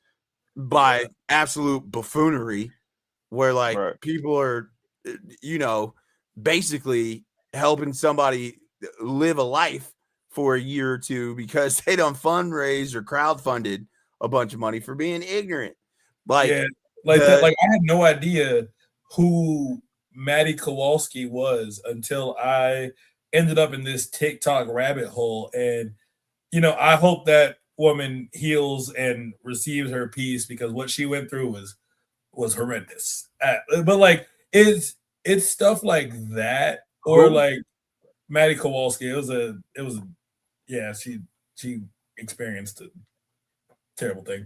by absolute buffoonery, where like Right. people are, basically helping somebody live a life for a year or two because they don't fundraise or crowdfunded a bunch of money for being ignorant. Like Yeah, like that. Like I had no idea who Maddie Kowalski was until I ended up in this TikTok rabbit hole. And I hope that woman heals and receives her peace, because what she went through was horrendous. But like it's stuff like that, or Who? like Maddie Kowalski. Yeah, she experienced a terrible thing.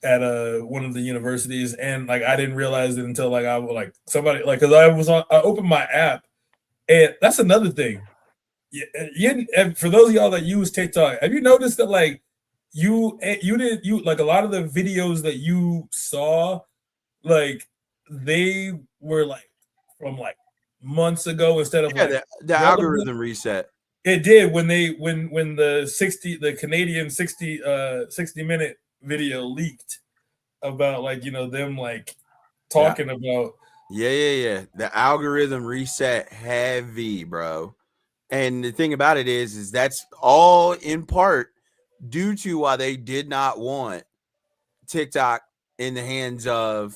At one of the universities, and like I didn't realize it until like I was like somebody, like, because I opened my app, and that's another thing. And for those of y'all that use TikTok, have you noticed that like you like a lot of the videos that you saw, like they were like from like months ago instead of like the algorithm reset. It did when the Canadian 60 minute video leaked about like them like talking about Yeah. The algorithm reset heavy, bro. And the thing about it is that's all in part due to why they did not want TikTok in the hands of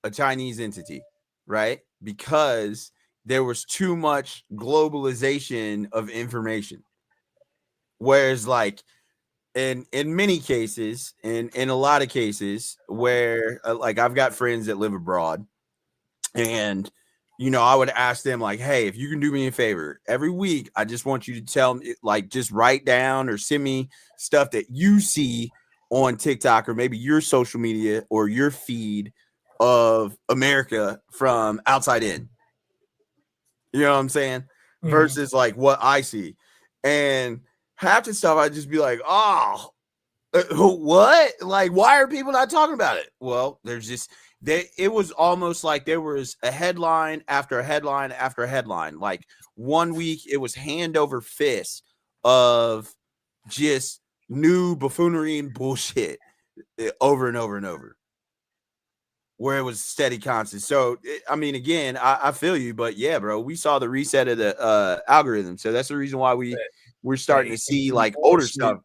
a Chinese entity, right? Because there was too much globalization of information. Whereas like in many cases, in a lot of cases where like I've got friends that live abroad, and I would ask them like, hey, if you can do me a favor every week, I just want you to tell me, like, just write down or send me stuff that you see on TikTok or maybe your social media or your feed of America from outside in. You know what I'm saying? Versus like what I see. And half the stuff I'd just be like, oh, what? Like, why are people not talking about it? Well, it was almost like there was a headline after a headline after a headline. Like one week it was hand over fist of just new buffoonery and bullshit over and over and over, where it was steady constant. So I mean, again, I feel you, but yeah, bro, we saw the reset of the algorithm. So that's the reason why we're starting to see like older stuff.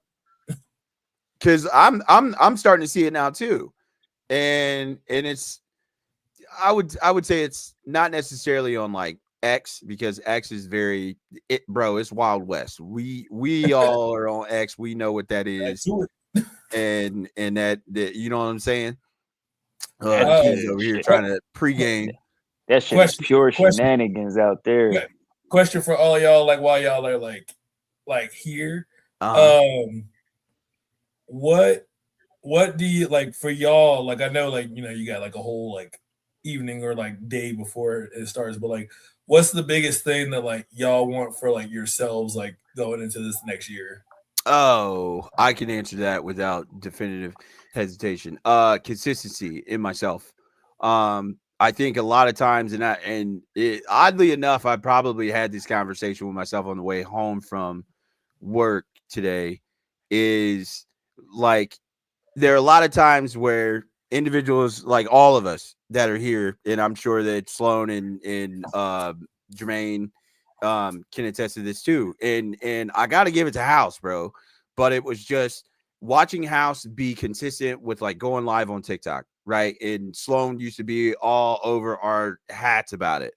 Because I'm starting to see it now too, and it's I would say it's not necessarily on like X, because X is bro, it's Wild West. We all are on X. We know what that is, and that you know what I'm saying. The kids over here trying to pregame. That shit is pure shenanigans out there. Question for all y'all, like while y'all are like here, what do you like for y'all? Like I know, like you got like a whole like evening or like day before it starts, but like what's the biggest thing that like y'all want for like yourselves, like going into this next year? Oh, I can answer that without definitive hesitation. Consistency in myself. I think a lot of times, oddly enough, I probably had this conversation with myself on the way home from work today. Is like there are a lot of times where individuals, like all of us that are here, and I'm sure that Sloan and Jermaine can attest to this too. And I got to give it to House, bro. But it was just watching House be consistent with like going live on TikTok, right? And Sloan used to be all over our hats about it.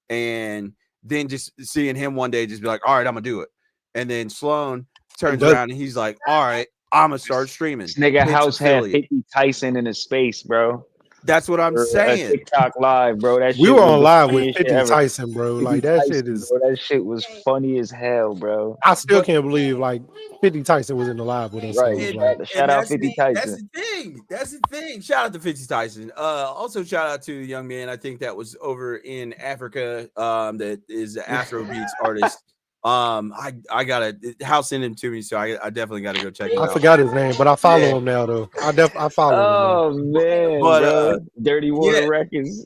And then just seeing him one day just be like, all right, I'm gonna do it. And then Sloan turns around and he's like, all right, I'm gonna start streaming. This nigga House had 50 Tyson in his space, bro. That's what I'm saying. TikTok live, bro. That we shit were on live with funniest 50 shit ever. Tyson, bro. 50 Like that Tyson, shit is. bro, that shit was funny as hell, bro. I still can't believe like 50 Tyson was in the live with us. Right. Like, Shout out 50 Tyson. That's the thing. That's the thing. Shout out to 50 Tyson. Also shout out to the young man, I think that was over in Africa. That is an Afro beats artist. I gotta House send him to me, so I definitely gotta go check him out. I forgot his name, but I follow him now though. I follow him. Man, but bro. Dirty Water Records.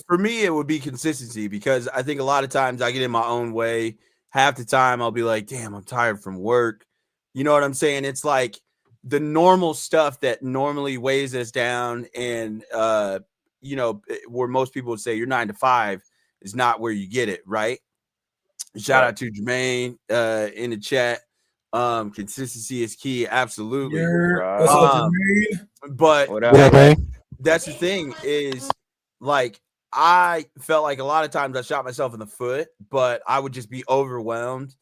For me, it would be consistency, because I think a lot of times I get in my own way. Half the time I'll be like, damn, I'm tired from work. You know what I'm saying? It's like the normal stuff that normally weighs us down and where most people would say your 9 to 5 is not where you get it, right? Shout out to Jermaine in the chat. Consistency is key, absolutely. What's up, Jermaine? But Whatever. that's the thing is, like, I felt like a lot of times I shot myself in the foot, but I would just be overwhelmed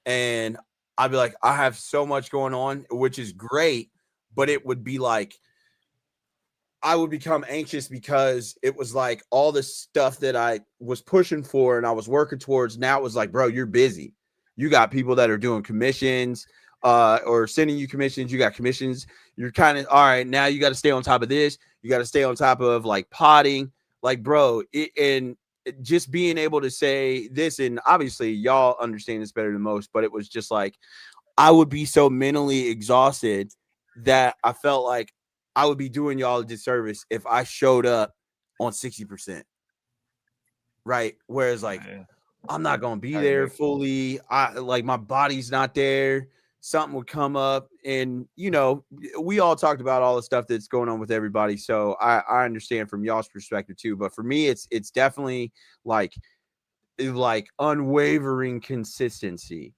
and I'd be like, I have so much going on, which is great, but it would be like I would become anxious because it was like all the stuff that I was pushing for and I was working towards. Now it was like, bro, you're busy. You got people that are doing commissions or sending you commissions. You got commissions. You're kind of all right. Now you got to stay on top of this. You got to stay on top of like potting, like, bro. And just being able to say this, and obviously y'all understand this better than most, but it was just like I would be so mentally exhausted that I felt like I would be doing y'all a disservice if I showed up on 60%. Right. Whereas like I'm not gonna be there fully. My body's not there. Something would come up, and we all talked about all the stuff that's going on with everybody. So I understand from y'all's perspective too. But for me, it's definitely like unwavering consistency,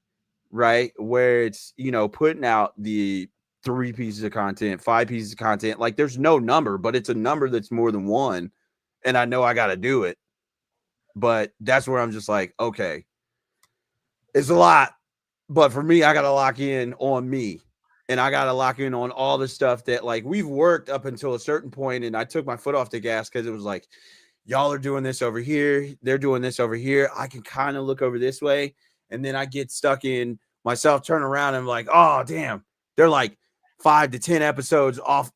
right? Where it's putting out the 3 pieces of content, 5 pieces of content. Like there's no number, but it's a number that's more than one. And I know I got to do it. But that's where I'm just like, okay, it's a lot. But for me, I got to lock in on me. And I got to lock in on all the stuff that like we've worked up until a certain point. And I took my foot off the gas because it was like, y'all are doing this over here. They're doing this over here. I can kind of look over this way. And then I get stuck in myself, turn around and I'm like, oh, damn. They're like 5 to 10 episodes off,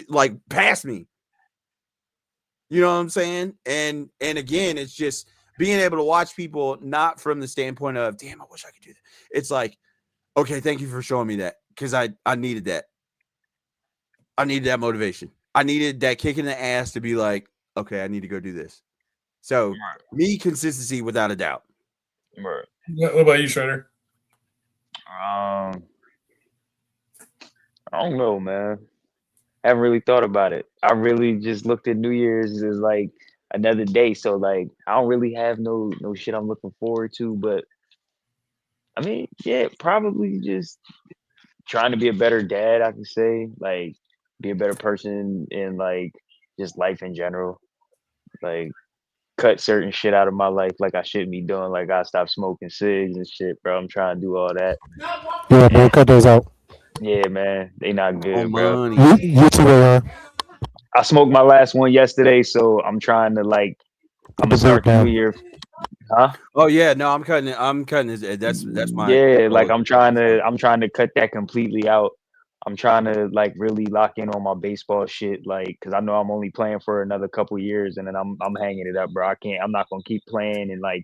like past me. You know what I'm saying? And again, it's just being able to watch people not from the standpoint of, damn, I wish I could do that. It's like, okay, thank you for showing me that because I needed that. I needed that motivation. I needed that kick in the ass to be like, okay, I need to go do this. So me, consistency without a doubt. Right. What about you, Shredder? I don't know, man. I haven't really thought about it. I really just looked at New Year's as like another day. So like I don't really have no shit I'm looking forward to. But I mean, yeah, probably just trying to be a better dad, I could say. Like be a better person in like just life in general. Like cut certain shit out of my life like I shouldn't be doing. Like I stop smoking cigs and shit, bro. I'm trying to do all that. Yeah, bro, cut those out. Yeah, man. They not good, Oh, bro. money. You too, Aaron. I smoked my last one yesterday, so I'm trying to like I'm gonna start the new year. Huh? Oh yeah, no, I'm cutting it. I'm cutting it. That's my like I'm trying to cut that completely out. I'm trying to like really lock in on my baseball shit, like because I know I'm only playing for another couple years, and then I'm hanging it up, bro. I'm not gonna keep playing and like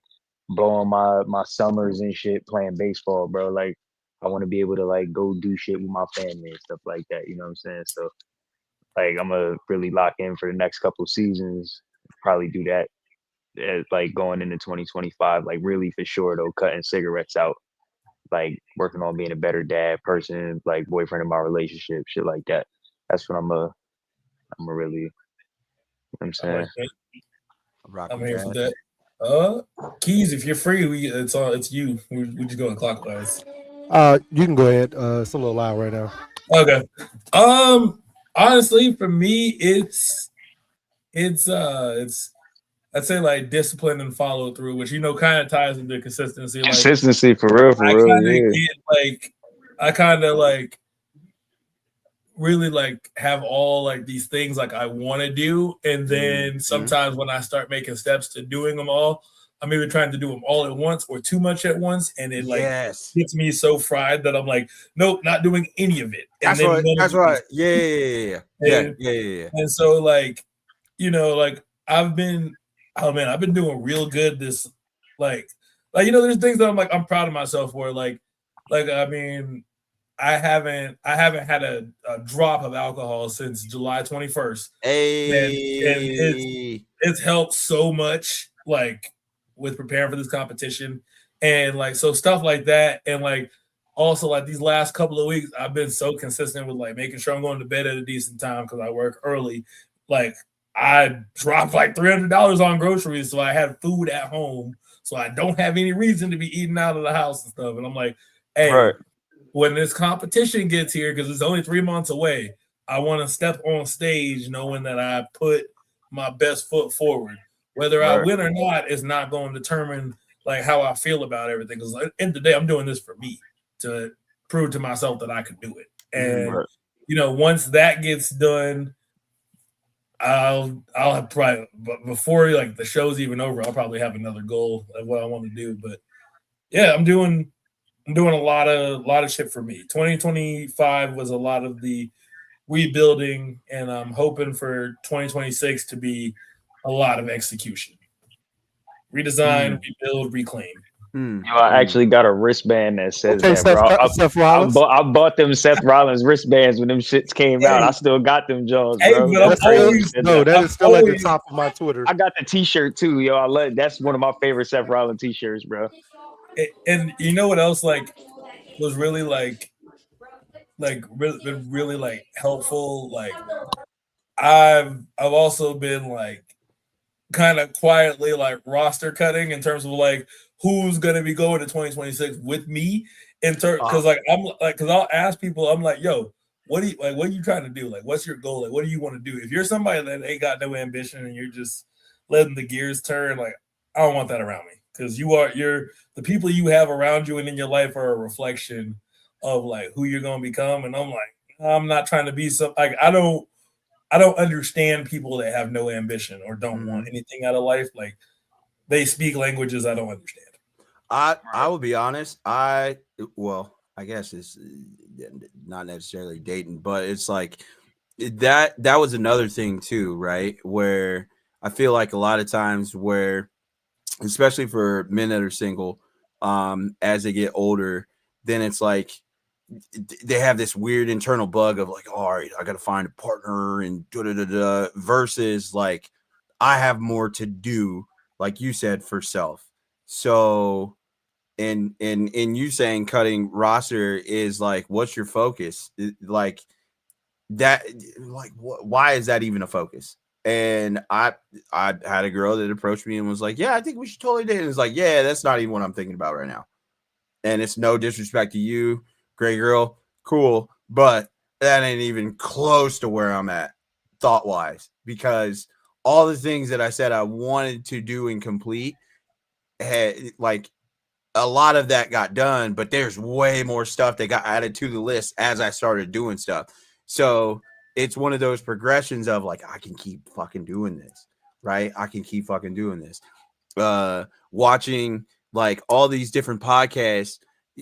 blowing my summers and shit playing baseball, bro. Like I want to be able to like go do shit with my family and stuff like that. You know what I'm saying? So like I'm gonna really lock in for the next couple seasons. Probably do that like going into 2025, like really for sure though, cutting cigarettes out, like working on being a better dad, person, like boyfriend in my relationship, shit like that. That's what I'm a really, you know what I'm saying. I'm here for that. Keys, if you're free, it's you. We just going clockwise. You can go ahead. It's a little loud right now. Okay. Honestly, for me, it's I'd say like discipline and follow through, which kind of ties into consistency. Like, consistency for real, I kind of like really like have all like these things like I want to do, and then sometimes when I start making steps to doing them all, I'm either trying to do them all at once or too much at once, and it like gets me so fried that I'm like, nope, not doing any of it. That's right. That's right. Yeah. And so like, like I've been doing real good this like there's things that I'm proud of myself for, like I mean I haven't had a drop of alcohol since July 21st. And it's helped so much like with preparing for this competition, and like so stuff like that, and like also like these last couple of weeks, I've been so consistent with like making sure I'm going to bed at a decent time because I work early. Like I dropped like $300 on groceries, so I had food at home, so I don't have any reason to be eating out of the house and stuff. And I'm like, hey, Right. when this competition gets here, because it's only 3 months away, I want to step on stage knowing that I put my best foot forward. Whether I Right. win or not is not going to determine like how I feel about everything. Because at the end of the day, I'm doing this for me to prove to myself that I can do it. And Right. you know, once that gets done, I'll have probably, but before like the show's even over, I'll probably have another goal of what I want to do. But yeah, I'm doing a lot of shit for me. 2025 was a lot of the rebuilding, and I'm hoping for 2026 to be a lot of execution. Redesign, rebuild, reclaim. Yo, I actually got a wristband that says that, Seth, bro. Seth Rollins. I bought them Seth Rollins wristbands when them shits came out. I still got them Jones, Hey, bro. but I'm That's crazy always- shit, No, though. that is still at the always- top of my Twitter. I got the T-shirt too, yo. I love that's one of my favorite Seth Rollins T-shirts, bro. And you know what else like was really really like helpful. Like I've also been like kind of quietly like roster cutting in terms of like who's gonna be going to 2026 with me because like I'm like because I'll ask people, I'm like, yo, what are you trying to do? Like, what's your goal? Like, what do you want to do? If you're somebody that ain't got no ambition and you're just letting the gears turn, like I don't want that around me. Because you're the people you have around you and in your life are a reflection of like who you're gonna become. And I'm like, I'm not trying to be some like I don't understand people that have no ambition or don't want anything out of life. Like they speak languages I don't understand. I will be honest. I guess it's not necessarily dating, but it's like that was another thing too, right? Where I feel like a lot of times where, especially for men that are single, as they get older, then it's like they have this weird internal bug of like, all right, I got to find a partner and versus like I have more to do, like you said, for self. So and you saying cutting roster is like, what's your focus? Like that, like why is that even a focus? And I had a girl that approached me and was like, yeah, I think we should totally date. And it's like, yeah, that's not even what I'm thinking about right now. And it's no disrespect to you, great girl, cool, but that ain't even close to where I'm at thought wise, because all the things that I said I wanted to do and complete had like a lot of that got done, but there's way more stuff that got added to the list as I started doing stuff. So it's one of those progressions of like, I can keep fucking doing this, right? I can keep fucking doing this. Watching like all these different podcasts,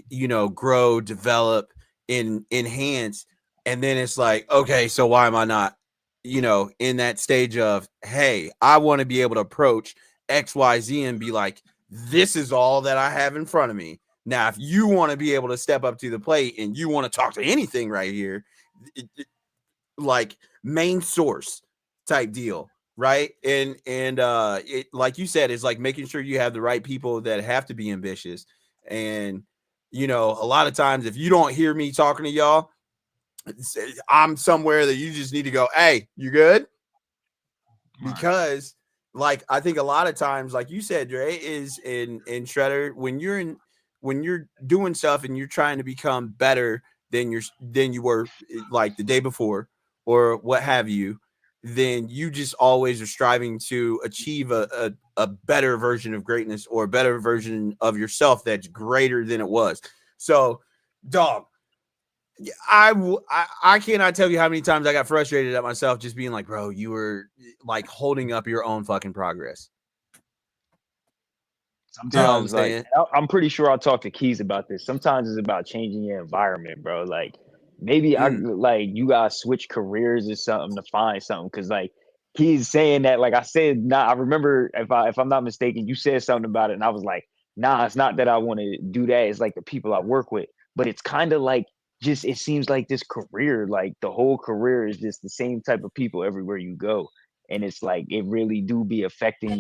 you know, grow, develop, enhance. And then it's like, okay, so why am I not, you know, in that stage of, hey, I want to be able to approach XYZ and be like, this is all that I have in front of me. Now, if you want to be able to step up to the plate and you want to talk to anything right here, like main source type deal, right? And it, like you said, is like making sure you have the right people that have to be ambitious. And you know, a lot of times if you don't hear me talking to y'all, I'm somewhere that you just need to go, hey, you good? Because like I think a lot of times, like you said, Dre, is in Shredder, when you're doing stuff and you're trying to become better than you were like the day before or what have you, then you just always are striving to achieve a better version of greatness or a better version of yourself that's greater than it was. So, dog, I cannot tell you how many times I got frustrated at myself just being like, bro, you were like holding up your own fucking progress. Sometimes, like, I'm pretty sure I'll talk to Keys about this. Sometimes it's about changing your environment, bro. Like, maybe you gotta switch careers or something to find something. Cause like Keys saying that, like I said, I remember if I'm not mistaken, you said something about it, and I was like, nah, it's not that I want to do that. It's like the people I work with, but it's kind of like just it seems like this career, like the whole career is just the same type of people everywhere you go, and it's like it really do be affecting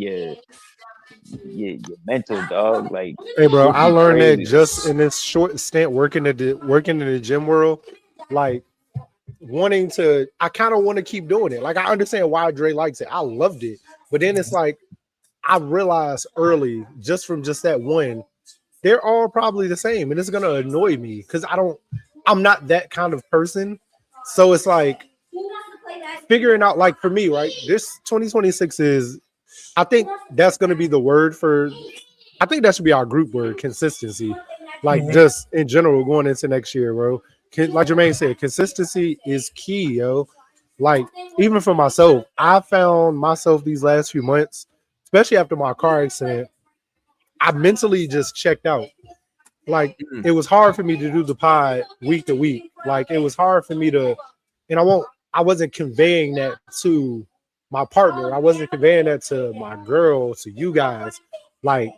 your mental, dog. Like Hey, bro, shit I be learned that crazy. just in this short stint working in the gym world, like wanting to, I kind of want to keep doing it. Like I understand why Dre likes it. I loved it, but then it's like I realized early, just from just that one, they're all probably the same, and it's gonna annoy me because I'm not that kind of person. So it's like figuring out, like for me, right? This 2026 is, I think that's gonna be the word for. I think that should be our group word, consistency. Like just in general going into next year, bro. Like Jermaine said, consistency is key, yo. Like even for myself, I found myself these last few months, especially after my car accident, I mentally just checked out. Like it was hard for me to do the pod week to week. Like it was hard for me to, and I wasn't conveying that to my partner. I wasn't conveying that to my girl, to you guys. Like,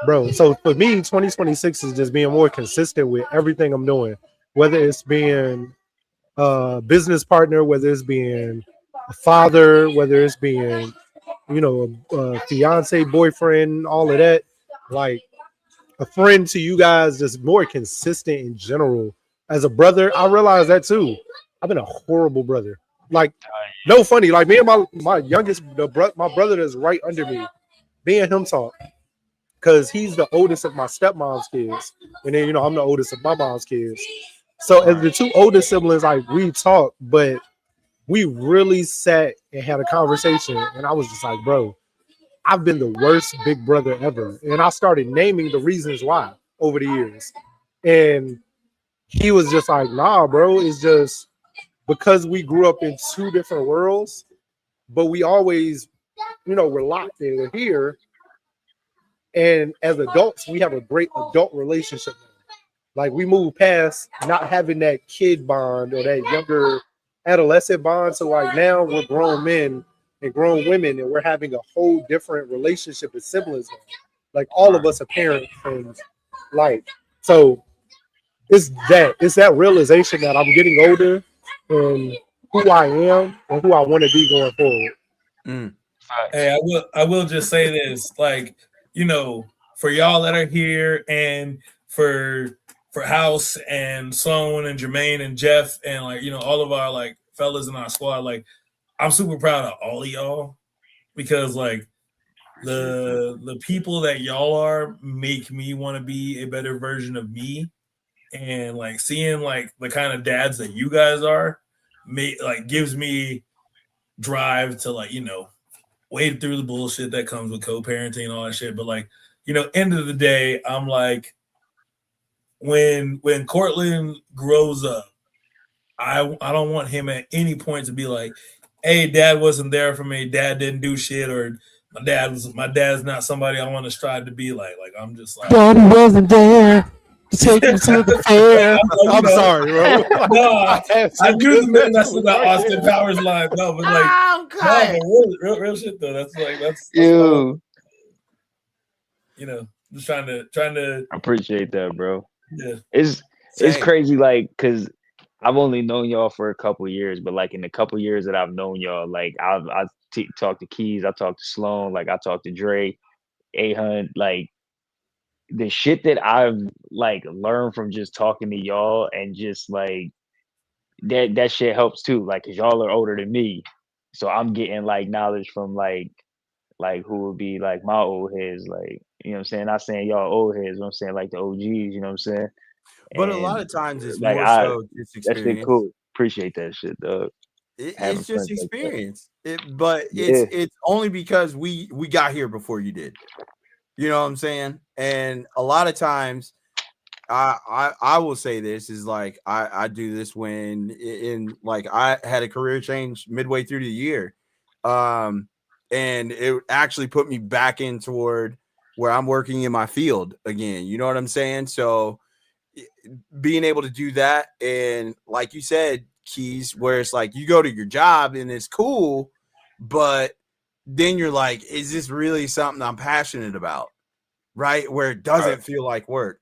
bro, so for me, 2026 is just being more consistent with everything I'm doing, whether it's being a business partner, whether it's being a father, whether it's being, a fiance, boyfriend, all of that. Like a friend to you guys, just more consistent in general. As a brother, I realize that too. I've been a horrible brother. Like, no funny. Like me and my youngest, my brother that's right under me, me and him talk because he's the oldest of my stepmom's kids, and then I'm the oldest of my mom's kids. So as the two oldest siblings, like we talk, but we really sat and had a conversation, and I was just like, bro, I've been the worst big brother ever. And I started naming the reasons why over the years. And he was just like, nah, bro, it's just because we grew up in two different worlds, but we always, we're locked in, we're here. And as adults, we have a great adult relationship. Like we move past not having that kid bond or that younger adolescent bond. So like now we're grown men and grown women, and we're having a whole different relationship as siblings. Like all of us are parents, and like so it's that realization that I'm getting older and who I am and who I want to be going forward. Hey, I will just say this, like, for y'all that are here, and for House and Sloan and Jermaine and Jeff and like all of our like fellas in our squad, like I'm super proud of all of y'all because like the people that y'all are make me want to be a better version of me, and like seeing like the kind of dads that you guys are, gives me drive to like wade through the bullshit that comes with co-parenting and all that shit. But like, end of the day, I'm like, when Cortland grows up, I don't want him at any point to be like, hey, dad wasn't there for me, dad didn't do shit, or my dad's not somebody I want to strive to be like. Like I'm just like, Daddy wasn't there to take me to the fair. I'm sorry, bro. No, I agree with the mess with that Austin Powers line. No, but like, no, but real shit though. That's You just trying to. I appreciate that, bro. Yeah, It's Same. crazy, like, cause I've only known y'all for a couple years, but like in the couple years that I've known y'all, like I talked to Keys, I talked to Sloan, like I talked to Dre, A-Hunt, like the shit that I've like learned from just talking to y'all, and just like that shit helps too, like cause y'all are older than me, so I'm getting like knowledge from like who would be like my old heads, like what I'm saying, not saying y'all old heads, but I'm saying like the OGs, what I'm saying. But a lot And of times it's like more so just that shit experience. cool. Appreciate that shit, dog. Having It's just friends like that. experience. But Yeah. it's only because we got here before you did. You know what I'm saying? And a lot of times I will say this is like I do this when in like I had a career change midway through the year. And it actually put me back in toward where I'm working in my field again. You know what I'm saying? So being able to do that, and like you said, Keys, where it's like you go to your job and it's cool, but then you're like, is this really something I'm passionate about? Right? Where it doesn't feel like work.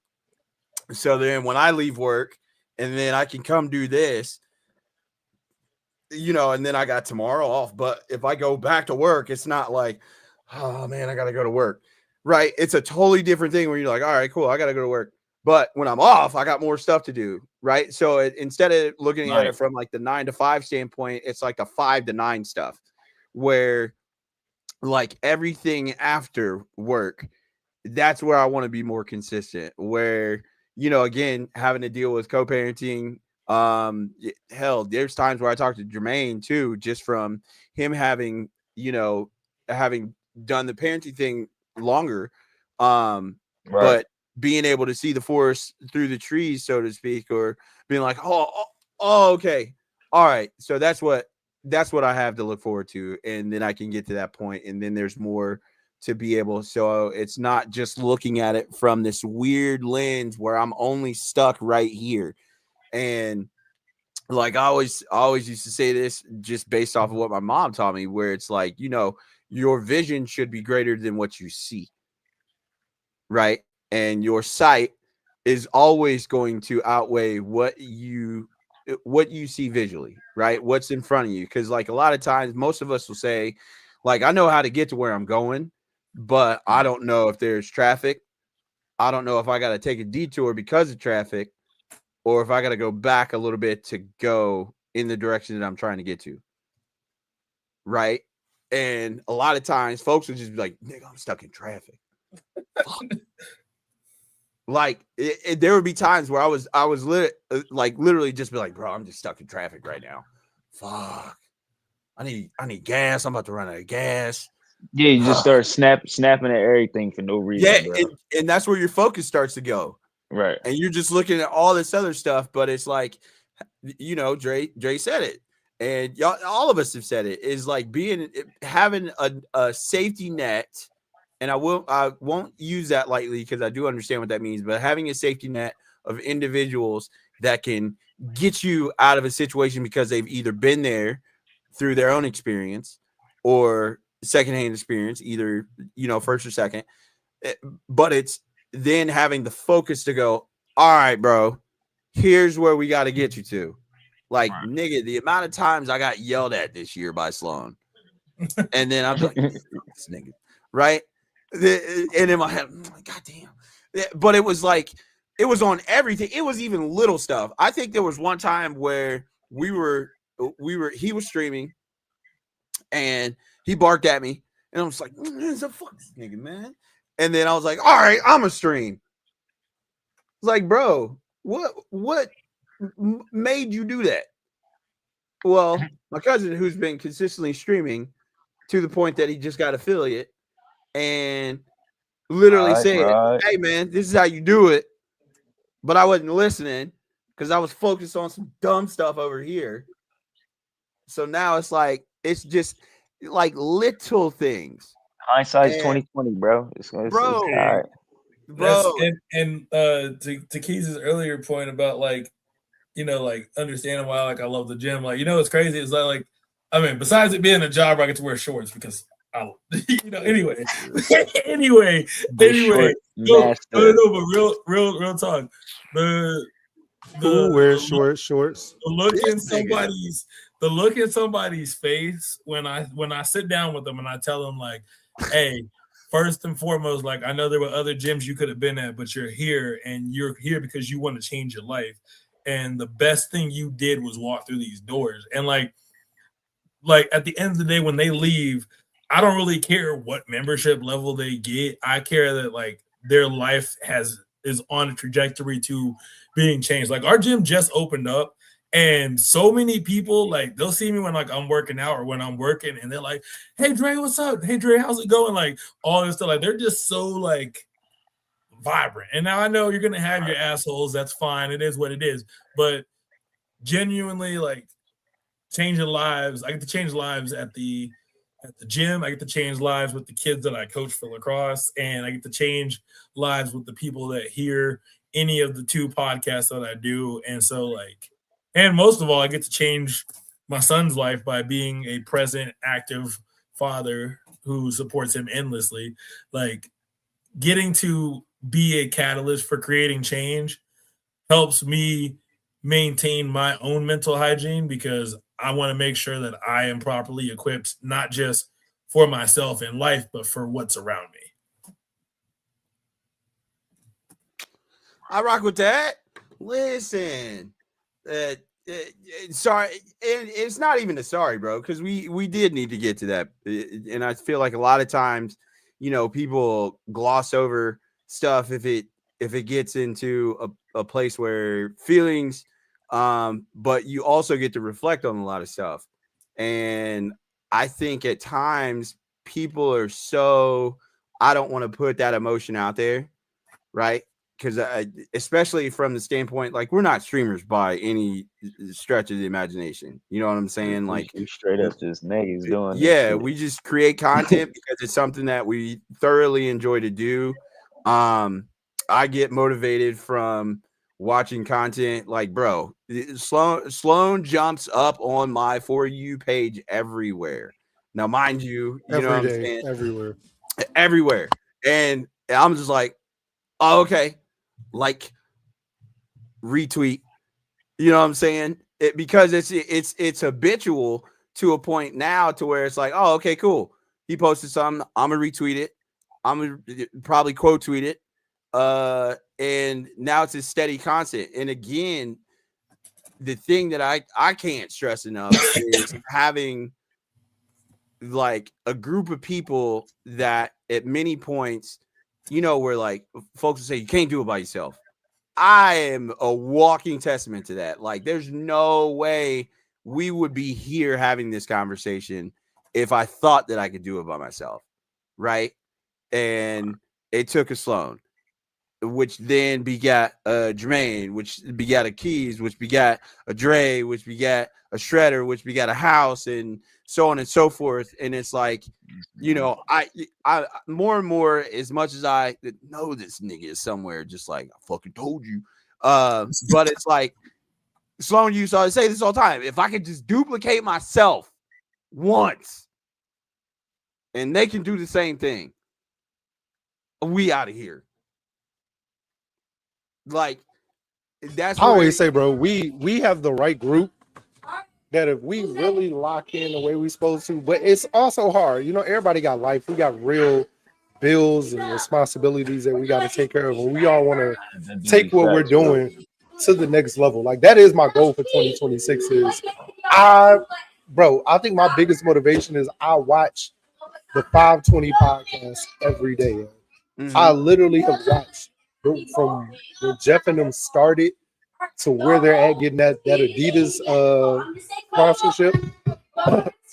So then when I leave work and then I can come do this, and then I got tomorrow off. But if I go back to work, it's not like, oh man, I got to go to work. right? It's a totally different thing where you're like, all right, cool, I got to go to work. But when I'm off, I got more stuff to do, right? So instead of looking at it from like the 9 to 5 standpoint, it's like the 5 to 9 stuff where like everything after work, that's where I want to be more consistent. Where, again, having to deal with co-parenting, hell, there's times where I talk to Jermaine too, just from him having, having done the parenting thing longer, but being able to see the forest through the trees, so to speak, or being like, okay, all right, so that's what I have to look forward to, and then I can get to that point, and then there's more to be able. So it's not just looking at it from this weird lens where I'm only stuck right here. And like I always used to say this just based off of what my mom taught me, where it's like, your vision should be greater than what you see, right? And your sight is always going to outweigh what you see visually, right? What's in front of you. Because like a lot of times, most of us will say, like, I know how to get to where I'm going, but I don't know if there's traffic. I don't know if I got to take a detour because of traffic, or if I got to go back a little bit to go in the direction that I'm trying to get to. Right. And a lot of times folks will just be like, nigga, I'm stuck in traffic. Like there would be times where I was literally just be like, bro, I'm just stuck in traffic right now. Fuck. I need gas. I'm about to run out of gas. Yeah, you just start snapping at everything for no reason. Yeah, bro. and that's where your focus starts to go. Right. And you're just looking at all this other stuff, but it's like, Dre said it. And y'all, all of us have said it, is like having a safety net. And I won't use that lightly because I do understand what that means, but having a safety net of individuals that can get you out of a situation because they've either been there through their own experience or secondhand experience, either, first or second, but it's then having the focus to go, all right, bro, here's where we got to get you to. Like, nigga, the amount of times I got yelled at this year by Sloan. And then I'm like, this nigga, right? And in my head, I'm like, God damn. But it was like, it was on everything. It was even little stuff. I think there was one time where he was streaming and he barked at me. And I was like, the fuck this nigga, man. And then I was like, all right, I'm a stream. It's like, bro, what made you do that? Well, my cousin, who's been consistently streaming to the point that he just got affiliate and literally said, hey, man, this is how you do it. But I wasn't listening because I was focused on some dumb stuff over here. So now it's like, it's just like little things. Hindsight's 2020, bro. Bro. All right. Bro. And to Keith's earlier point about like, like understanding why like I love the gym. Like, what's crazy is that like, I mean, besides it being a job where I get to wear shorts because I don't, anyway. No, but real talk. The Who wears shorts? The look in somebody's face when I sit down with them and I tell them like, hey, first and foremost, like I know there were other gyms you could have been at, but you're here and you're here because you want to change your life. And the best thing you did was walk through these doors. And like at the end of the day, when they leave, I don't really care what membership level they get. I care that like their life is on a trajectory to being changed. Like our gym just opened up, and so many people like they'll see me when like I'm working out or when I'm working, and they're like, "Hey Dre, what's up? Hey Dre, how's it going?" Like all this stuff. Like they're just so like vibrant. And now I know you're gonna have your assholes. That's fine. It is what it is. But genuinely, like changing lives. I get to change lives at the gym. I get to change lives with the kids that I coach for lacrosse, and I get to change lives with the people that hear any of the 2 podcasts that I do. And so like, and most of all, I get to change my son's life by being a present, active father who supports him endlessly. Like getting to be a catalyst for creating change helps me maintain my own mental hygiene because I want to make sure that I am properly equipped, not just for myself in life, but for what's around me. I rock with that. Listen, sorry, and it's not even a sorry, bro, because we did need to get to that, and I feel like a lot of times, people gloss over stuff if it gets into a place where feelings, but you also get to reflect on a lot of stuff, and I think at times people are so I don't want to put that emotion out there, right? Because especially from the standpoint, like we're not streamers by any stretch of the imagination. You know what I'm saying? Like, We straight up just niggas doing this yeah, shit. we just create content because it's something that we thoroughly enjoy to do. I get motivated from watching content. Like, bro, Sloan jumps up on my For You page everywhere. Now, mind you, you know what Every I'm day, saying? everywhere. Everywhere. And I'm just like, oh, okay. Like, retweet. You know what I'm saying? Because it's habitual to a point now to where it's like, oh, okay, cool. He posted something. I'm gonna retweet it. I'm gonna probably quote tweet it. And now it's a steady content. And again, the thing that I can't stress enough is having like a group of people that at many points, where like folks will say you can't do it by yourself. I am a walking testament to that. Like, there's no way we would be here having this conversation if I thought that I could do it by myself, right? And it took a Sloan, which then begat Jermaine, which begat a Keys, which begat a Dre, which begat a Shredder, which begat a House, and so on and so forth. And it's like, I more and more, as much as I know this nigga is somewhere, just like I fucking told you. But it's like Sloan used to say this all the time. If I could just duplicate myself once, and they can do the same thing, we out of here. Like, that's I where always say, bro, we have the right group that if we really lock in the way we supposed to, but it's also hard. Everybody got life. We got real bills and responsibilities that we got to take care of, and we all want to take what we're doing to the next level. Like, that is my goal for 2026 is I think my biggest motivation is I watch the 520 podcast every day. I literally have watched from when Jeff and them started to where they're at getting that Adidas sponsorship.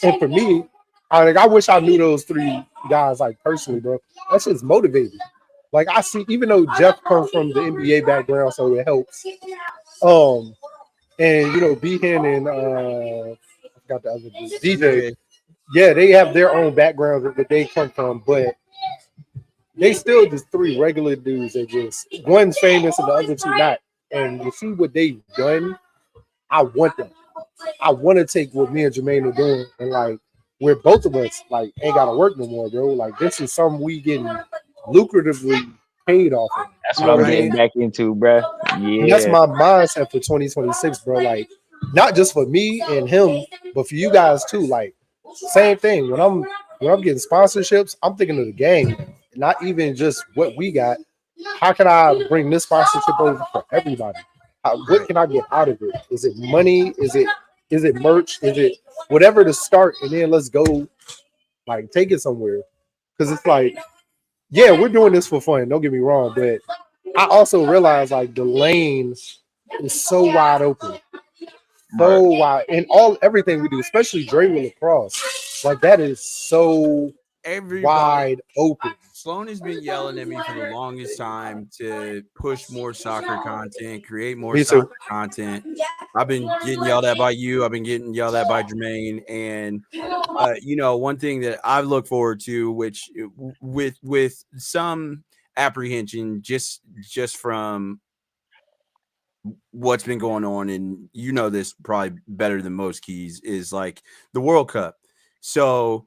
And for me, I wish I knew those three guys like personally, bro. That shit's motivating. Like, I see, even though Jeff comes from the NBA background, so it helps. And Behan and I forgot the other dude, DJ. Yeah, they have their own backgrounds that they come from, but they still just three regular dudes that just one's famous and the other two not. And you see what they've done, I want that. I want to take what me and Jermaine are doing and like where both of us like ain't gotta work no more, bro. Like, this is something we getting lucratively paid off of. That's what I'm getting back into, bro. Yeah. And that's my mindset for 2026, bro. Like, not just for me and him, but for you guys too. Like, same thing. When I'm getting sponsorships, I'm thinking of the game, not even just what we got. How can I bring this sponsorship over for everybody? What can I get out of it? Is it money? Is it merch? Is it whatever to start? And then let's go, like, take it somewhere. Because it's like, yeah, we're doing this for fun. Don't get me wrong, but I also realize like the lane is so wide open, so wide, and everything we do, especially Dre with lacrosse, like that is so wide open. Sloan has been yelling at me for the longest time to push more soccer content, create more soccer content. I've been getting yelled at by you. I've been getting yelled at by Jermaine. And, one thing that I look forward to, which with some apprehension, just from what's been going on, and this probably better than most, Keys, is like the World Cup. So,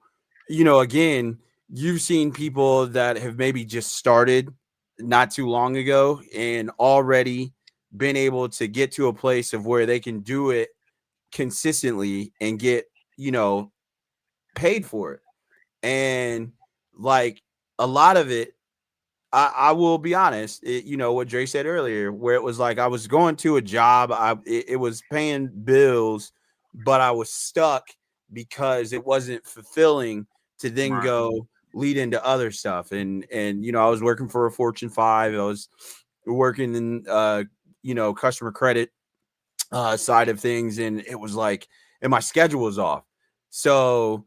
again, you've seen people that have maybe just started not too long ago and already been able to get to a place of where they can do it consistently and get, paid for it. And like a lot of it, I will be honest. You know what Dre said earlier, where it was like I was going to a job, it was paying bills, but I was stuck because it wasn't fulfilling to then Right. go lead into other stuff. And you know, I was working for a Fortune 5. I was working in you know, customer credit side of things, and it was like, and my schedule was off. So,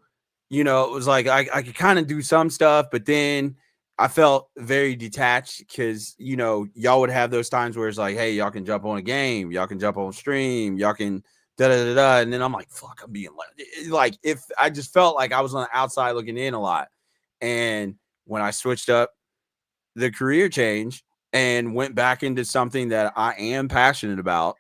you know, it was like I could kind of do some stuff, but then I felt very detached because, you know, y'all would have those times where it's like, hey, y'all can jump on a game, y'all can jump on stream, y'all can da da da da. And then I'm like, fuck, I'm being like, if I just felt like I was on the outside looking in a lot. And when I switched up the career change and went back into something that I am passionate about,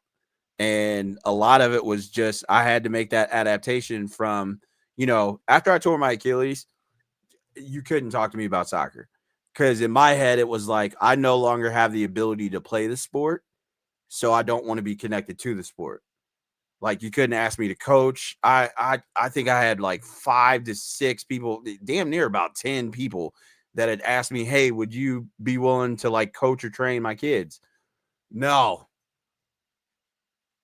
and a lot of it was just I had to make that adaptation from, you know, after I tore my Achilles, you couldn't talk to me about soccer because in my head it was like I no longer have the ability to play the sport, so I don't want to be connected to the sport. Like you couldn't ask me to coach. I think I had like 5 to 6 people, damn near about 10 people that had asked me, "Hey, would you be willing to like coach or train my kids?" No.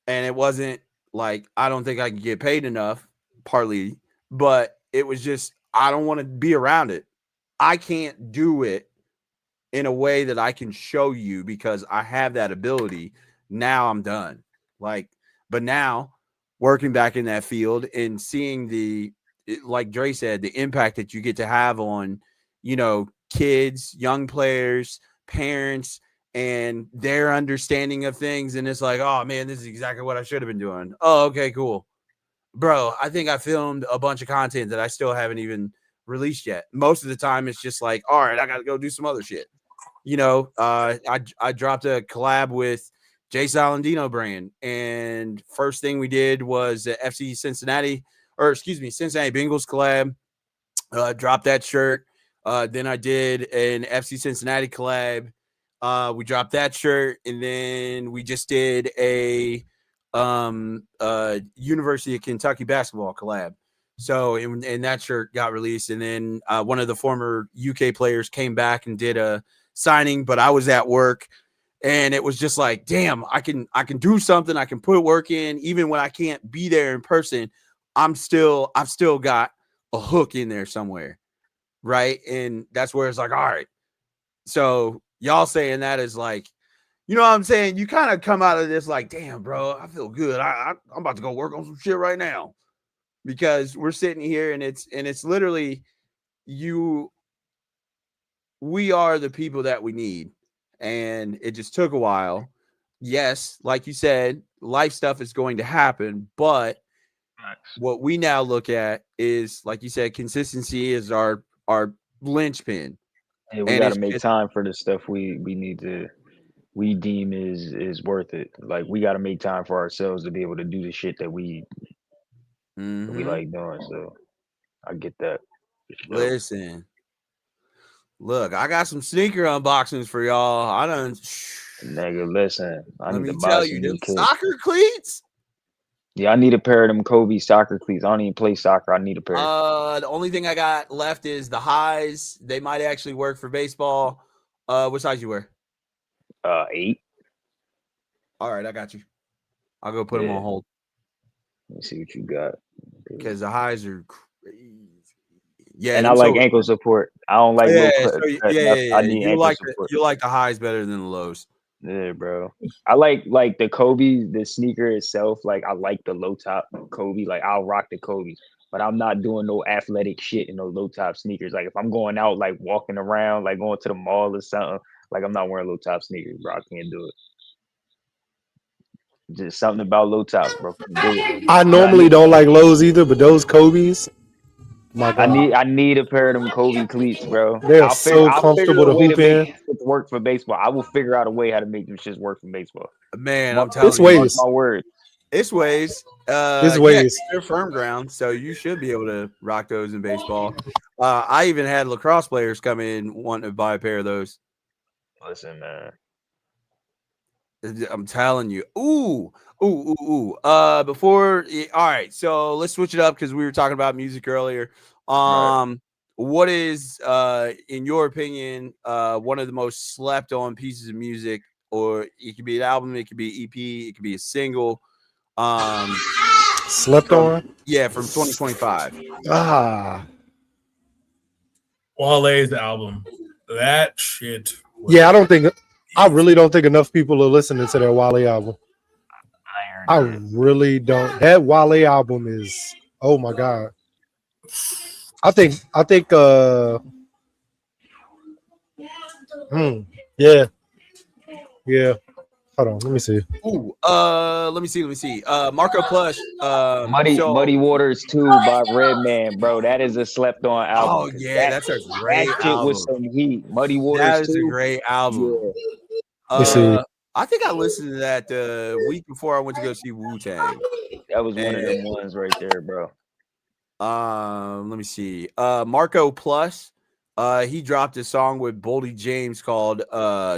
And it wasn't like I don't think I can get paid enough, partly, but it was just I don't want to be around it. I can't do it in a way that I can show you because I have that ability. Now I'm done. Like, but now working back in that field and seeing like Dre said, the impact that you get to have on, you know, kids, young players, parents, and their understanding of things. And it's like, oh man, this is exactly what I should have been doing. Oh, okay, cool. Bro, I think I filmed a bunch of content that I still haven't even released yet. Most of the time it's just like, all right, I gotta go do some other shit. You know, I dropped a collab with Jay Salandino brand, and first thing we did was the FC Cincinnati, or excuse me, Cincinnati Bengals collab. Dropped that shirt. Then I did an FC Cincinnati collab. We dropped that shirt, and then we just did a University of Kentucky basketball collab. So, and that shirt got released, and then one of the former UK players came back and did a signing, but I was at work, and it was just like, damn, I can do something. I can put work in, even when I can't be there in person. I've still got a hook in there somewhere, right? And that's where it's like, all right. So y'all saying that is like, you know what I'm saying? You kind of come out of this like, damn, bro, I feel good. I'm about to go work on some shit right now because we're sitting here and it's literally you. We are the people that we need, and it just took a while. Yes, like you said, life stuff is going to happen, but what we now look at is, like you said, consistency is our linchpin, Yeah, we and got to it's make just time for the stuff we need to we deem is worth it. Like we got to make time for ourselves to be able to do the shit that we mm-hmm. like doing. So I get that. For sure. Listen, look, I got some sneaker unboxings for y'all. I don't. Nigga, listen, I Let need to me buy tell you, some new them kicks. soccer cleats. Yeah, I need a pair of them Kobe soccer cleats. I don't even play soccer. I need a pair. The only thing I got left is the highs. They might actually work for baseball. What size you wear? 8. All right, I got you. I'll go put them on Yeah. hold Let me see what you got. because the highs are crazy. Yeah, And I them like so ankle support. I don't like yeah, low so cut. yeah. I need You ankle like support. the highs better than the lows. Yeah, bro. I like the Kobe, the sneaker itself. Like I like the low top Kobe. Like I'll rock the Kobe's, but I'm not doing no athletic shit in those low top sneakers. Like if I'm going out, like walking around, like going to the mall or something, like I'm not wearing low top sneakers, bro. I can't do it. Just something about low tops, bro. Can't do it. I But normally don't like lows either, but those Kobe's, my God, I need a pair of them Kobe cleats, bro. they are so I'll figure comfortable a to way to hoop make in. these shits work for baseball. I will figure out a way how to make them shits work for baseball. Man, Mark, I'm It's telling you, mark ways. my words. it's ways. It's Yeah, ways. they're firm ground, so you should be able to rock those in baseball. I even had lacrosse players come in wanting to buy a pair of those. Listen, man. I'm telling you. Ooh, ooh, ooh, ooh. All right. So let's switch it up because we were talking about music earlier. Right. Um, what is, in your opinion, one of the most slept on pieces of music? Or it could be an album, it could be an EP, it could be a single. Slept on? Yeah, from 2025. Wale's album. That shit. Yeah, I really don't think enough people are listening to that Wale album. I really don't. That Wale album is, oh my god. I think yeah. Hold on, let me see. Ooh, let me see. Marco Plush. Muddy Waters 2 by Redman, bro. That is a slept on album. Oh yeah, that's a great that shit album. with some heat. Muddy Waters That is 2. a great album. Yeah. Let me see. I think I listened to that the week before I went to go see Wu-Tang. That was one of them ones right there, bro. Let me see. Marco Plus. He dropped a song with Boldy James called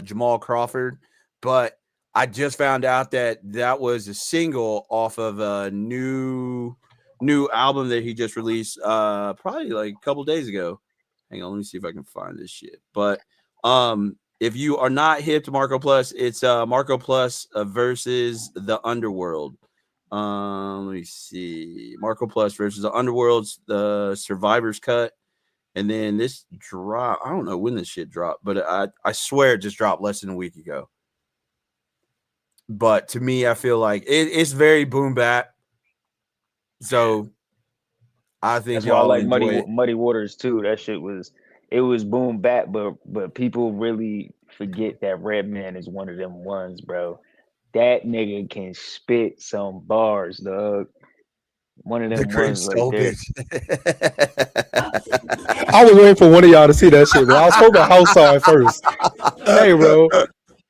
Jamal Crawford, but I just found out that was a single off of a new album that he just released probably like a couple days ago. Hang on, let me see if I can find this shit. But if you are not hip to Marco Plus, it's Marco Plus versus the Underworld. Let me see. Marco Plus versus the Underworld's the Survivor's Cut. And then this drop, I don't know when this shit dropped, but I swear it just dropped less than a week ago. But to me, I feel like it's very boom bap. So I think that's why I like enjoy Muddy Waters too. That shit was boom bap, but people really forget that Redman is one of them ones, bro. That nigga can spit some bars, dog. One of them ones right there. I was waiting for one of y'all to see that shit, bro. I was hoping House saw it first. Hey, bro.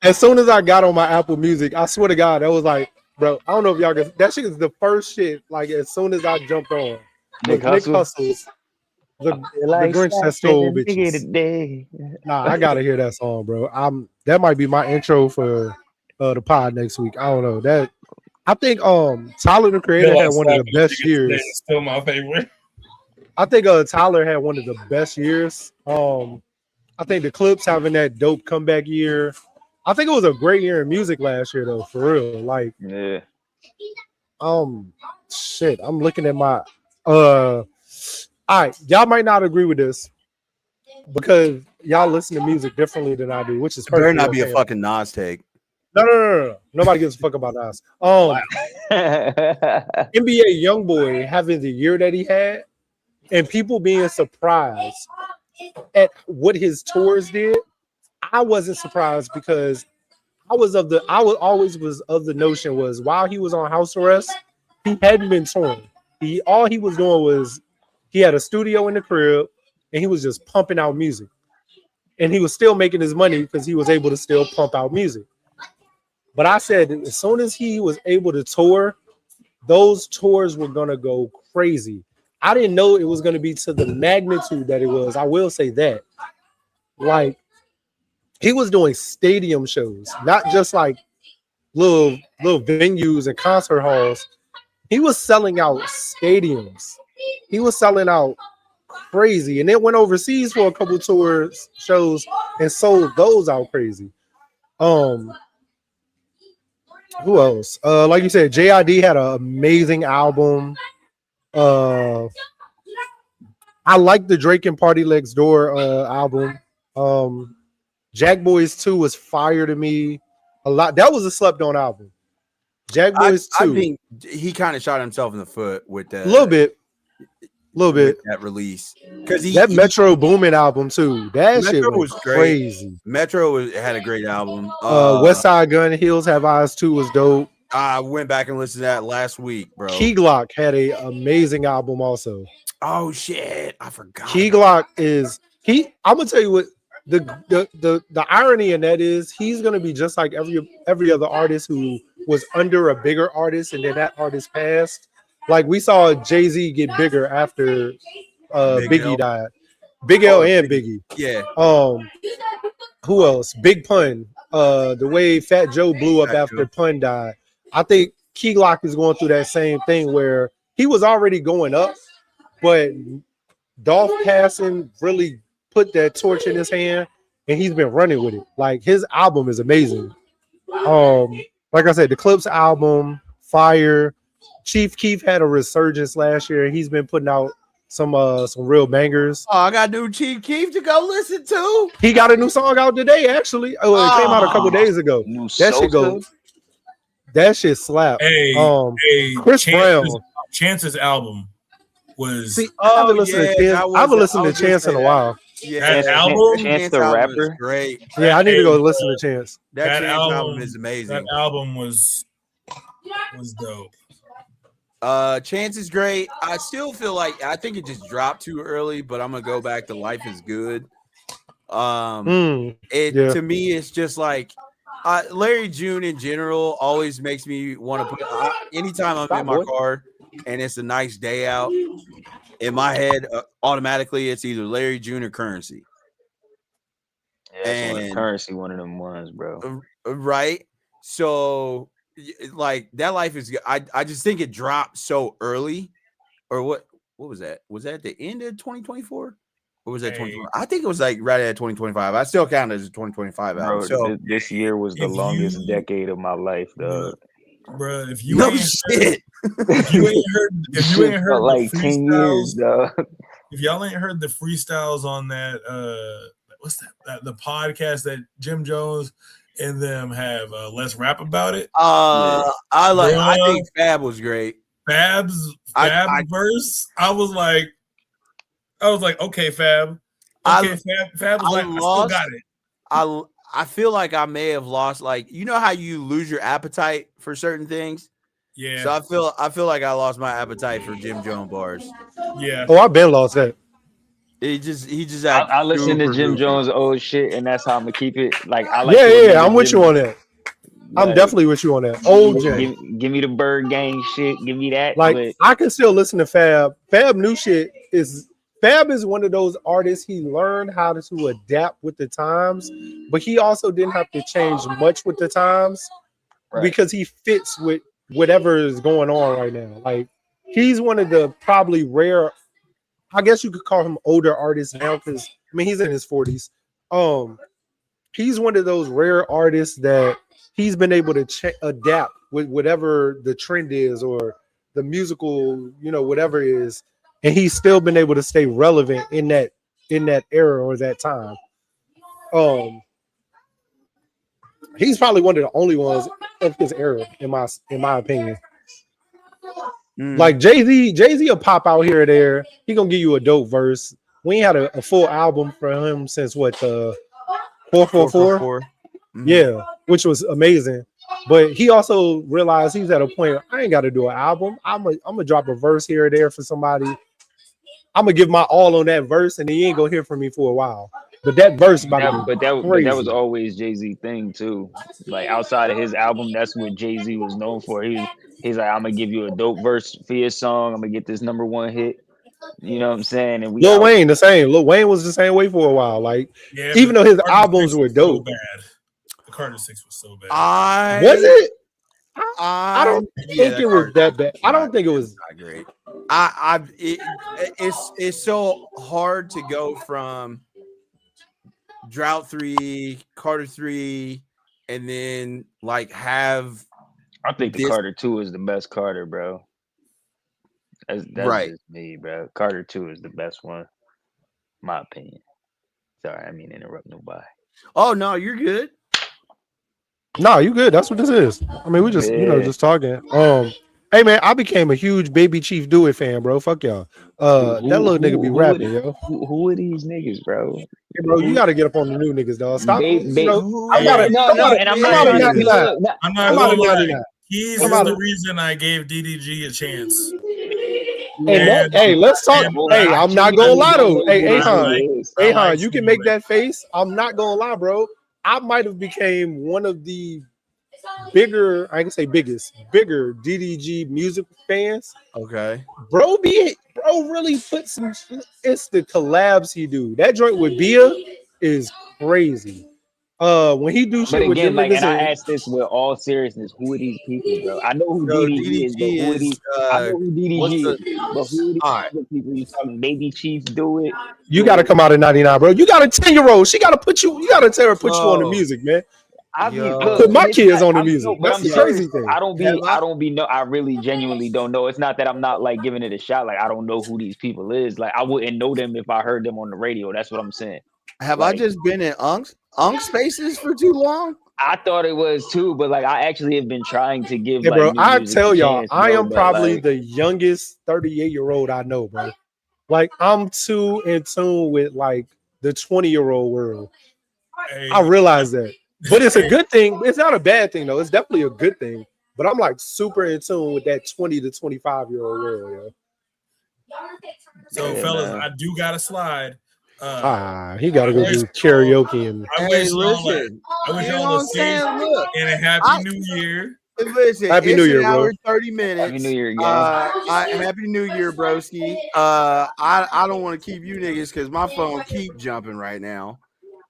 As soon as I got on my Apple Music, I swear to God, that was like, bro, I don't know if y'all can. That shit is the first shit. Like, as soon as I jumped on, Nick Hustle's the Grinch that stole bitches. Nah, I gotta hear that song, bro. That might be my intro for the pod next week. I don't know that. I think Tyler the Creator had one of the best years. It's still my favorite. I think Tyler had one of the best years. I think the Clips having that dope comeback year. I think it was a great year in music last year, though, for real. Like, yeah. Shit. I'm looking at my all right, y'all might not agree with this because y'all listen to music differently than I do, which is better not be a fucking Nas take. No. Nobody gives a fuck about Nas. NBA YoungBoy having the year that he had, and people being surprised at what his tours did. I wasn't surprised because I was always of the notion was while he was on house arrest, he hadn't been touring. All he was doing was he had a studio in the crib and he was just pumping out music. And he was still making his money because he was able to still pump out music. But I said as soon as he was able to tour, those tours were gonna go crazy. I didn't know it was gonna be to the magnitude that it was. I will say that. Like, he was doing stadium shows, not just like little venues and concert halls. He was selling out stadiums. He was selling out crazy, and then went overseas for a couple tours shows and sold those out crazy. Who else? Like you said, JID had an amazing album. I like the Drake and Party Next Door album. Jack Boys 2 was fire to me a lot. That was a slept on album. Jack Boys 2. I think he kind of shot himself in the foot with that. A little bit. That release because that Metro Boomin album too. That shit was crazy. Metro had a great album. West Side Gun, Hills Have Eyes 2 was dope. I went back and listened to that last week, bro. Key Glock had a amazing album also. Oh shit, I forgot. Key Glock is I'm gonna tell you what the irony in that is he's gonna be just like every other artist who was under a bigger artist and then that artist passed. Like we saw Jay-Z get bigger after Biggie died. Big L and Biggie. Yeah. Who else? Big Pun. The way Fat Joe blew up after Pun died. I think Key Glock is going through that same thing where he was already going up, but Dolph Passon really put that torch in his hand, and he's been running with it. Like his album is amazing. Like I said, the Clips album, Fire. Chief Keef had a resurgence last year, and he's been putting out some real bangers. Oh, I got new Chief Keef to go listen to. He got a new song out today, actually. Oh, it came out a couple days ago. That shit goes. That shit slap. Hey, Chris Brown. Chance's album was. See, I haven't listened to Chance in a while. Yeah, that album, Chance the Rapper, great. Yeah, I need to go listen to Chance. That album is amazing. That album was dope. Chance is great. I still feel like I think it just dropped too early, but I'm gonna go back to Life is Good. To me, it's just like Larry June in general always makes me want to put. Anytime I'm in my car and it's a nice day out, in my head, automatically it's either Larry June or Currency. Yeah, and Currency, one of them ones, bro. Right. So, like that Life is good. I just think it dropped so early, or what was that? Was that at the end of 2024? Or was that 2020? I think it was like right at 2025. I still count it as a 2025 album. Bro, so this year was the longest decade of my life, dog. Bro, if you ain't heard like 10 years, dog. If y'all ain't heard the freestyles on that, what's that? The podcast that Jim Jones and them have. Let's rap about it. I think Fab was great. Fab's verse. I was like, okay, Fab. Okay, Fab was like, I still got it. I feel like I may have lost, like, you know how you lose your appetite for certain things? Yeah. So I feel like I lost my appetite for Jim Jones bars. Yeah. Oh, I've been lost that. He just I listen to Jim Jones' old shit, and that's how I'm gonna keep it. Like I like. Yeah, I'm with you on that. I'm definitely with you on that. Old Jim. Give me the Bird Gang shit. Give me that. Like I can still listen to Fab. Fab new shit is. Fab is one of those artists. He learned how to adapt with the times, but he also didn't have to change much with the times because he fits with whatever is going on right now. Like he's one of the probably rare, I guess you could call him older artists now because I mean he's in his 40s. He's one of those rare artists that he's been able to adapt with whatever the trend is or the musical, whatever it is. And he's still been able to stay relevant in that era or that time. He's probably one of the only ones of his era, in my opinion. Like Jay-Z will pop out here or there. He gonna give you a dope verse. We ain't had a full album for him since what 444? Yeah, which was amazing. But he also realized he's at a point I ain't got to do an album. I'm gonna drop a verse here or there for somebody. I'm gonna give my all on that verse, and he ain't gonna hear from me for a while. But that verse, but that was always Jay-Z thing too. Like outside of his album, that's what Jay-Z was known for. He's like, I'm gonna give you a dope verse for your song. I'm gonna get this #1 hit. You know what I'm saying? And Lil Wayne the same. Lil Wayne was the same way for a while. Like even though his albums were dope. So bad. The Carter 6 was so bad. Was it? I don't think it was that bad. I don't think it was not great. It's so hard to go from Drought 3, Carter 3, and then like have. I think the Carter 2 is the best Carter, bro. That's right. Just me, bro. Carter 2 is the best one, my opinion. Sorry, I mean to interrupt nobody. Oh no, you're good. No, you good. That's what this is. I mean, we just just talking. Hey man, I became a huge Baby Chief Do It fan, bro. Fuck y'all. That little nigga be rapping, yo. Who are these niggas, bro? Hey, bro, you gotta get up on the new niggas, dog. Stop. I'm not. He's the reason I gave DDG a chance. Hey, let's talk. Hey, I'm not gonna lie though. Hey, Ahan, you can make that face. I'm not gonna lie, bro. I might have became one of the bigger bigger DDG music fans. Okay. Bro really put some. It's the collabs he do. That joint with Bia is crazy. When he do But shit with again, them like, and I niggas, ask this with all seriousness: who are these people, bro? I know who So DDG is, but DDG who are is these? I know who what's DDG the is, but who are these all right? other people? You talking Baby Chief? Do it. you got to come out at 99, bro. You got a 10-year-old. She got to put you. You got to tell her put you on the Yo, music, man. I be I look, put yo, and my it's kids not. on the I'm music. no, but That's I'm the yo. crazy serious. thing. I don't be no. I really genuinely don't know. It's not that I'm not like giving it a shot. Like I don't know who these people is. Like I wouldn't know them if I heard them on the radio. That's what I'm saying. Have I Like just been in Unk spaces for too long? I thought it was too, but like I actually have been trying to give Hey, like bro, new I music a tell y'all, chance, I bro. am But probably like the youngest 38-year-old I know, bro. Like, I'm too in tune with like the 20-year-old world. Hey, I realize that. But it's a good thing. It's not a bad thing, though. It's definitely a good thing. But I'm like super in tune with that 20 to 25-year-old world, yo. so yeah, fellas, man. I do got to slide. He got to I go wish do karaoke and I Hey, wish y'all listen, I wish you know y'all what a I'm safe saying? Look, and a happy I new year. listen. Happy New It's an Year, bro. hour 30 Happy minutes. New Year, gang. Happy New Year, broski. I don't want to keep you niggas because my phone keep jumping right now.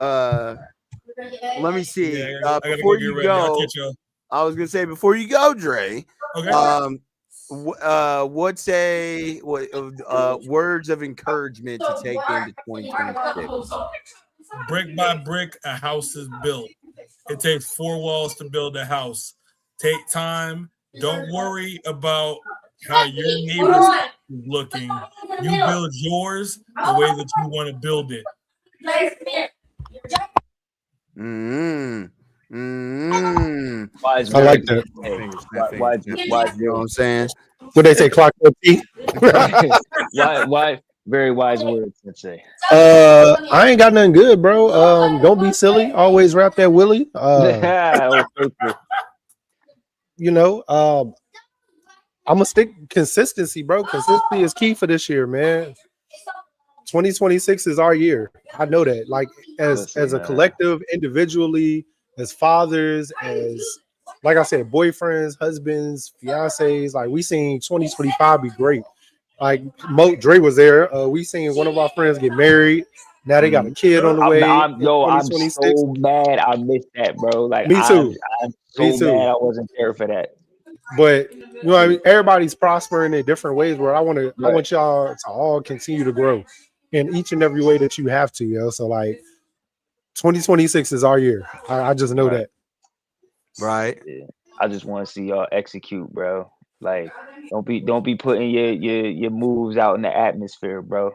Let me see. Yeah, I gotta Before go get you ready. I'll go, catch y'all. I was gonna say before you go, Dre. Okay. What's words of encouragement to take into 2026? Brick by brick, a house is built. It takes 4 walls to build a house. Take time. Don't worry about how your neighbor's is looking. You build yours the way that you want to build it. Wise I like words. that. Hey, Fingers, wise you wise know what I'm words. saying? What they say, clock your teeth? why very wise words, let's say. I ain't got nothing good, bro. Don't be silly. Always rap that Willie. Oh, faithful. You know, I'm gonna stick consistency, bro. Consistency is key for this year, man. 2026 is our year. I know that. Like as Listen, a man. collective, individually, as fathers, as like I said, boyfriends, husbands, fiancés. Like we seen 2025 be great. Like Dre was there. We seen one of our friends get married. Now they got a kid on the way in I'm 2026. so mad I missed that, bro. Like Me too. I'm Me so too. mad I wasn't there for that. But you know, what I mean, everybody's prospering in different ways. Where I want y'all to all continue to grow in each and every way that you have to, yo. So like, 2026 is our year. I just know that. Right. Yeah. I just want to see y'all execute, bro. Like, don't be putting your moves out in the atmosphere, bro.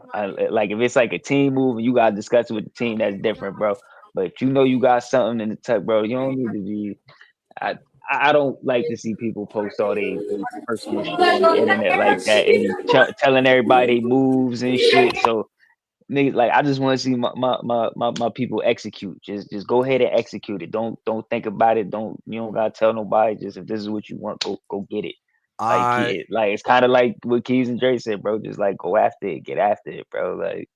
Like if it's like a team move and you gotta discuss it with the team, that's different, bro. But if you know you got something in the tuck, bro, you don't need to be. I don't like to see people post all they personal shit on the internet like that and be telling everybody they moves and shit. So niggas, like I just want to see my people execute. Just go ahead and execute it. Don't think about it. You don't gotta tell nobody. Just if this is what you want, go get it. I Like it's kind of like what Keys and Dre said, bro. Just like go after it, get after it, bro. Like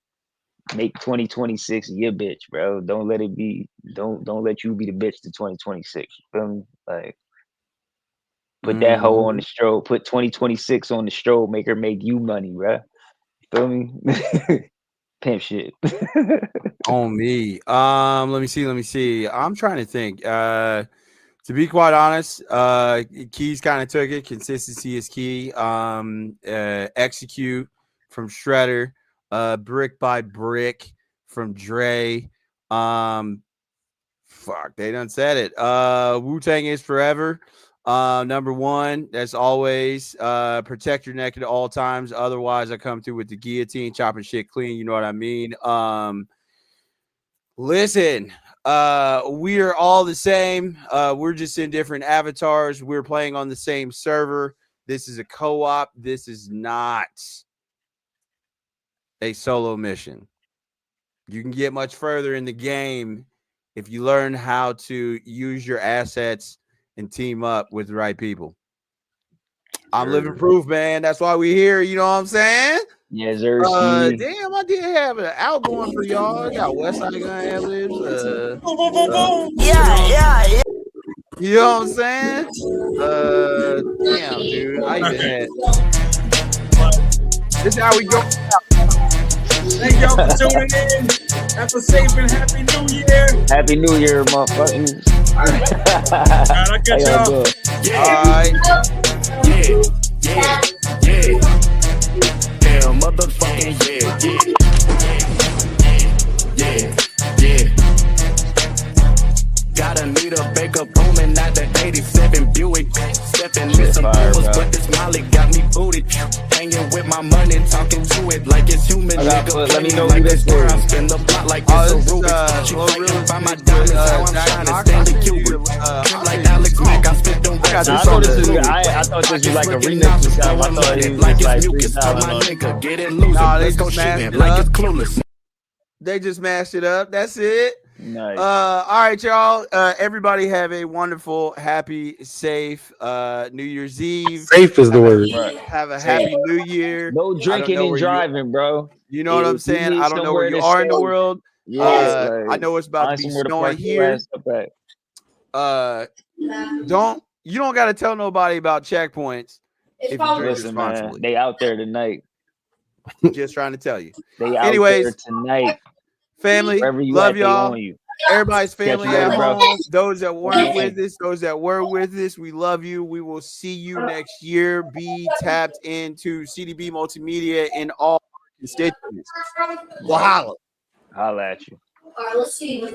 make 2026 your bitch, bro. Don't let it be. Don't let you be the bitch to 2026. You feel me? Like put that hoe on the strobe. Put 2026 on the strobe. Make her make you money, bro. Feel me? Pimp shit. on me. Let me see. I'm trying to think. To be quite honest, Keys kind of took it. Consistency is key. Execute from Shredder. Brick by brick from Dre. Fuck, they done said it. Wu-Tang is forever. Number one, that's always protect your neck at all times. Otherwise, I come through with the guillotine, chopping shit clean. You know what I mean? Listen, we are all the same. We're just in different avatars. We're playing on the same server. This is a co-op. This is not a solo mission. You can get much further in the game if you learn how to use your assets and team up with the right people. I'm living proof, man. That's why we're here. You know what I'm saying? Yeah, Zersky. Damn, I did have an outgoing for y'all. I got Westside Gun ad-libs. Yeah. You know what I'm saying? Damn, dude. I even had. This is how we go. Thank y'all for tuning in. Have a safe and happy New Year. Happy New Year, motherfuckers. All right, I'll catch How y'all y'all. doing? All right. Yeah. Hell, motherfucking yeah. Gotta need a Baker booming out the 87 Buick. Stepping in some fire, boomers, bro. but this Molly got me booted. Hanging with my money, talking to it like it's human. I got Nigga, put- let me playing know like who it's this where is. I spin the block like Oh, it's a this is, Rubik's. She Lil fighting Real by my Estate diamonds, with, how I'm Zach trying to Knox. stand the I'll send you, Cuban. I'll Like send you Alex the Mack, I song. spit them I got racks. this I on thought the- this was Fluid. I thought this was like a Like remix or it's something. I blowing thought he money, was like just it's like mucus. Tell my freestyling on it. nigga, get it loose. Nah, they Let's go just shoot mashed him it like up. it's clueless. They just mashed it up. That's it. Nice. All right, y'all. Everybody have a wonderful, happy, safe New Year's Eve. Safe is the word. Right. Have a Safe. happy New Year. No I don't drinking know and where you, driving, bro. you know what I'm If you saying? need I don't know where somewhere you to are in the stay, world. yeah, I like, know it's about to find be somewhere to snowing park your here. ass up at. You don't got to tell nobody about checkpoints if you drink Listen, man, responsibly. they out there tonight. Just trying to tell you. They out Anyways, there tonight. family, Wherever you love at, they y'all. on you. Everybody's Catch family you later, at bro. home. Those that weren't Amen. with us, those that were with us, we love you. We will see you next year. Be tapped into CDB Multimedia in all constituents. Well, holla. Holla at you. All right, let's see.